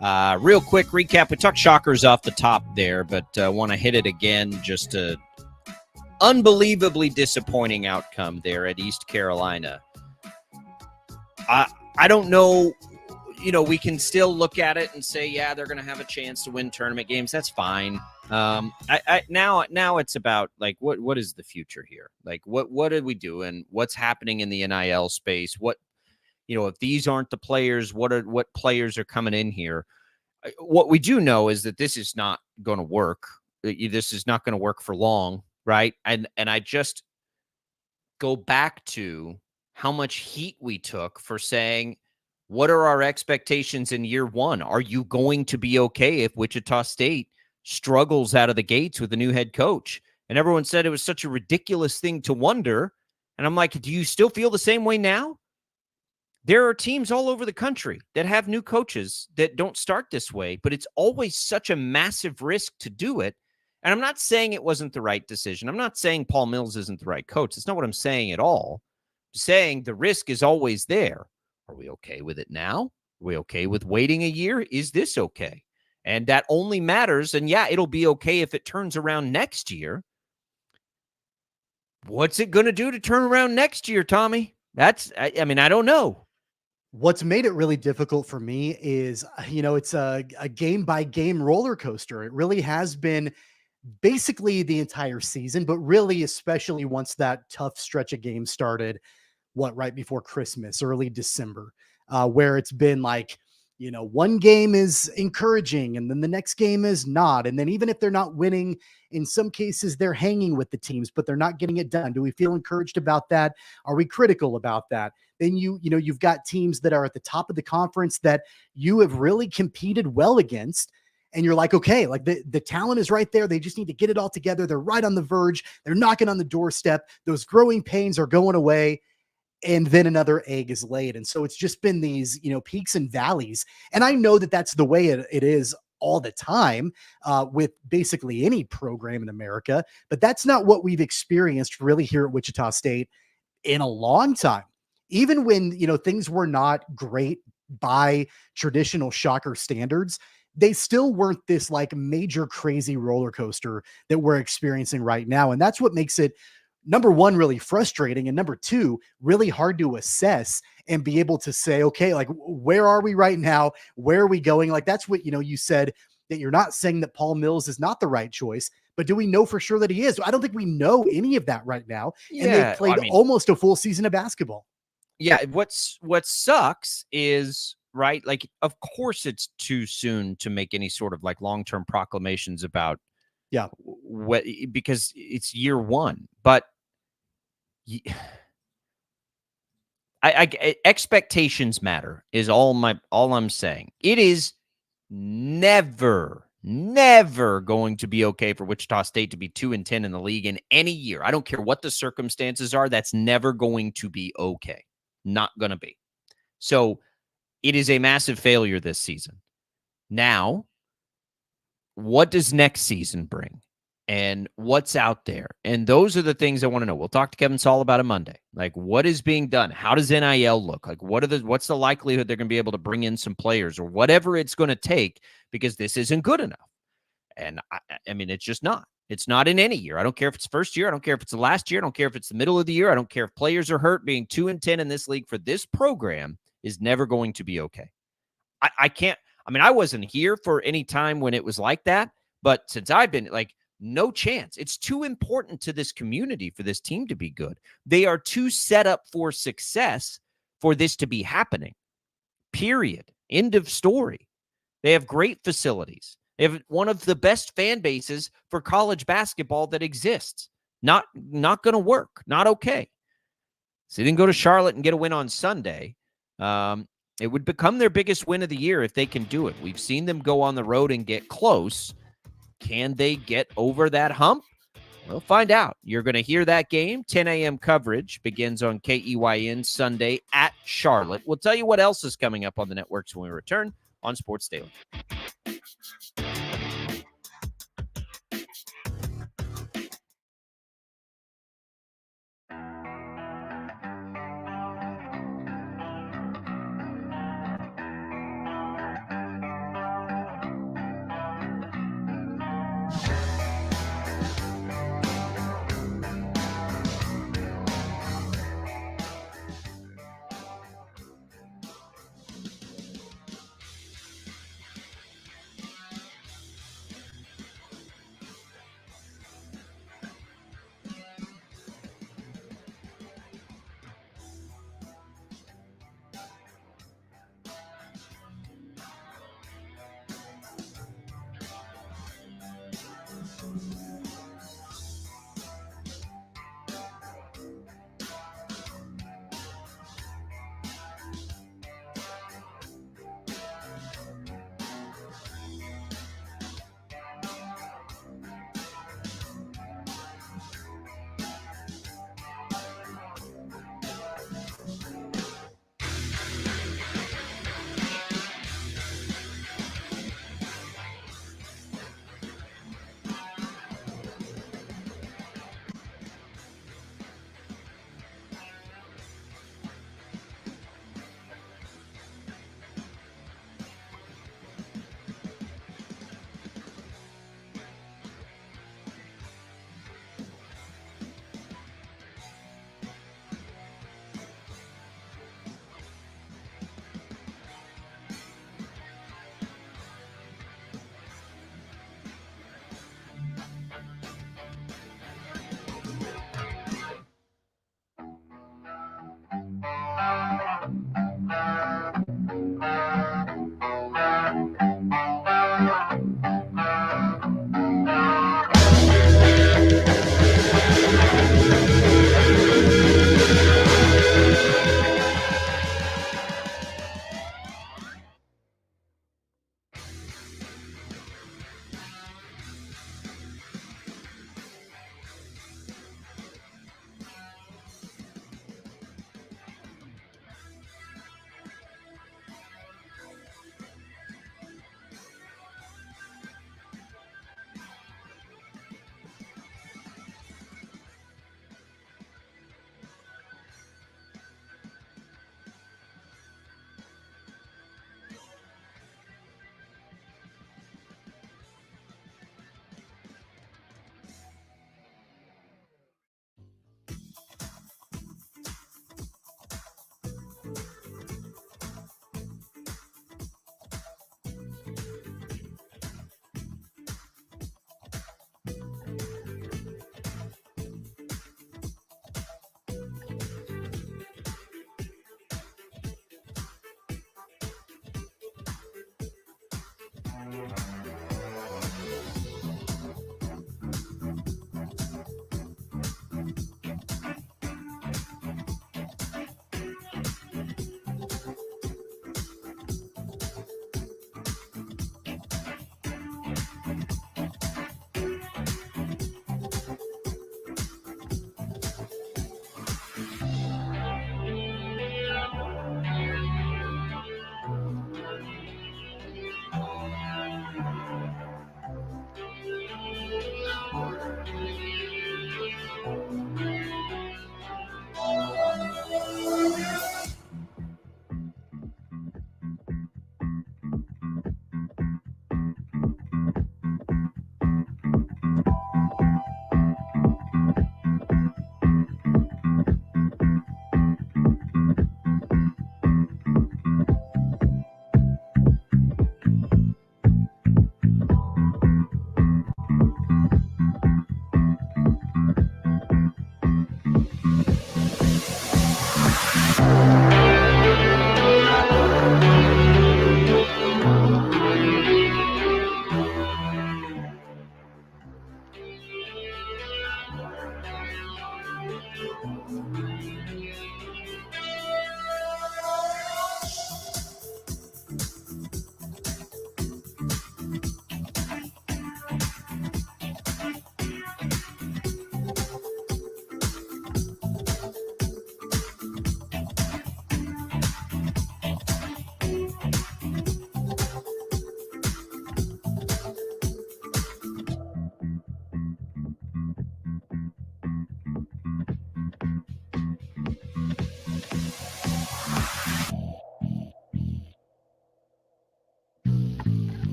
Real quick recap. We talked Shockers off the top there, but want to hit it again. Just a unbelievably disappointing outcome there at East Carolina. I don't know. You know, we can still look at it and say, yeah, they're going to have a chance to win tournament games. That's fine. Now it's about, like, what is the future here? Like, what are we doing? What's happening in the NIL space? What, you know, if these aren't the players, what players are coming in here? What we do know is that this is not going to work. This is not going to work for long, right? And I just go back to how much heat we took for saying, what are our expectations in year one? Are you going to be okay if Wichita State struggles out of the gates with a new head coach? And everyone said it was such a ridiculous thing to wonder. And I'm like, do you still feel the same way now? There are teams all over the country that have new coaches that don't start this way, but it's always such a massive risk to do it. And I'm not saying it wasn't the right decision. I'm not saying Paul Mills isn't the right coach. That's not what I'm saying at all. I'm saying the risk is always there. Are we okay with it now? Are we okay with waiting a year? Is this okay? And that only matters. And yeah, it'll be okay if it turns around next year. What's it going to do to turn around next year, Tommy? I mean, I don't know. What's made it really difficult for me is, you know, it's a game by game roller coaster. It really has been basically the entire season, but really, especially once that tough stretch of games started, right before Christmas, early December, where it's been like, you know, one game is encouraging and then the next game is not. And then even if they're not winning, in some cases, they're hanging with the teams, but they're not getting it done. Do we feel encouraged about that? Are we critical about that? Then you've got teams that are at the top of the conference that you have really competed well against. And you're like, okay, like the talent is right there. They just need to get it all together. They're right on the verge. They're knocking on the doorstep. Those growing pains are going away. And then another egg is laid. And so it's just been these, you know, peaks and valleys. And I know that that's the way it is all the time with basically any program in America, but that's not what we've experienced really here at Wichita State in a long time. Even when, you know, things were not great by traditional Shocker standards, they still weren't this like major crazy roller coaster that we're experiencing right now. And that's what makes it, number one, really frustrating, and number two, really hard to assess and be able to say, okay, like, where are we right now? Where are we going? Like, that's what, you know, you said that you're not saying that Paul Mills is not the right choice, but do we know for sure that he is? I don't think we know any of that right now. And they've played almost a full season of basketball. Yeah. What sucks is, right, like, of course it's too soon to make any sort of like long-term proclamations about what, because it's year one, but expectations matter is all I'm saying. It is never going to be okay for Wichita State to be 2-10 in the league in any year. I don't care what the circumstances are. That's never going to be okay. Not going to be. So it is a massive failure this season. Now, what does next season bring? And what's out there? And those are the things I want to know. We'll talk to Kevin Saul about it Monday. Like, what is being done? How does NIL look? Like, what's the likelihood they're going to be able to bring in some players or whatever it's going to take, because this isn't good enough. And I mean, it's just not. It's not in any year. I don't care if it's first year. I don't care if it's the last year. I don't care if it's the middle of the year. I don't care if players are hurt. Being 2-10 in this league for this program is never going to be okay. I can't. I mean, I wasn't here for any time when it was like that, but since I've been, like, no chance. It's too important to this community for this team to be good. They are too set up for success for this to be happening. Period. End of story. They have great facilities. They have one of the best fan bases for college basketball that exists. Not going to work. Not okay. So they didn't go to Charlotte and get a win on Sunday. It would become their biggest win of the year if they can do it. We've seen them go on the road and get close. Can they get over that hump? We'll find out. You're going to hear that game. 10 a.m. coverage begins on KEYN Sunday at Charlotte. We'll tell you what else is coming up on the networks when we return on Sports Daily.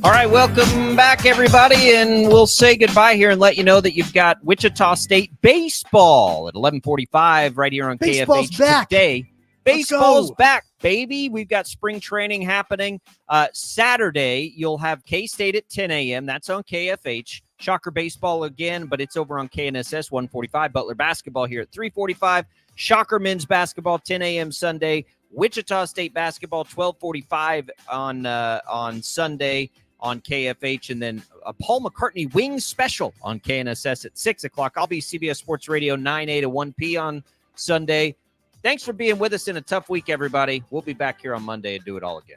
All right, welcome back, everybody, and we'll say goodbye here and let you know that you've got Wichita State baseball at 11:45 right here on Baseball's KFH back. today. Let's Baseball's go. back, baby. We've got spring training happening. Saturday, you'll have K-State at 10 a.m. That's on KFH. Shocker baseball again, but it's over on KNSS 145. Butler basketball here at 3:45. Shocker men's basketball 10 a.m. Sunday. Wichita State basketball 12:45 on Sunday on KFH, and then a Paul McCartney Wings special on KNSS at 6 o'clock. I'll be CBS Sports Radio 9A to 1P on Sunday. Thanks for being with us in a tough week, everybody. We'll be back here on Monday and do it all again.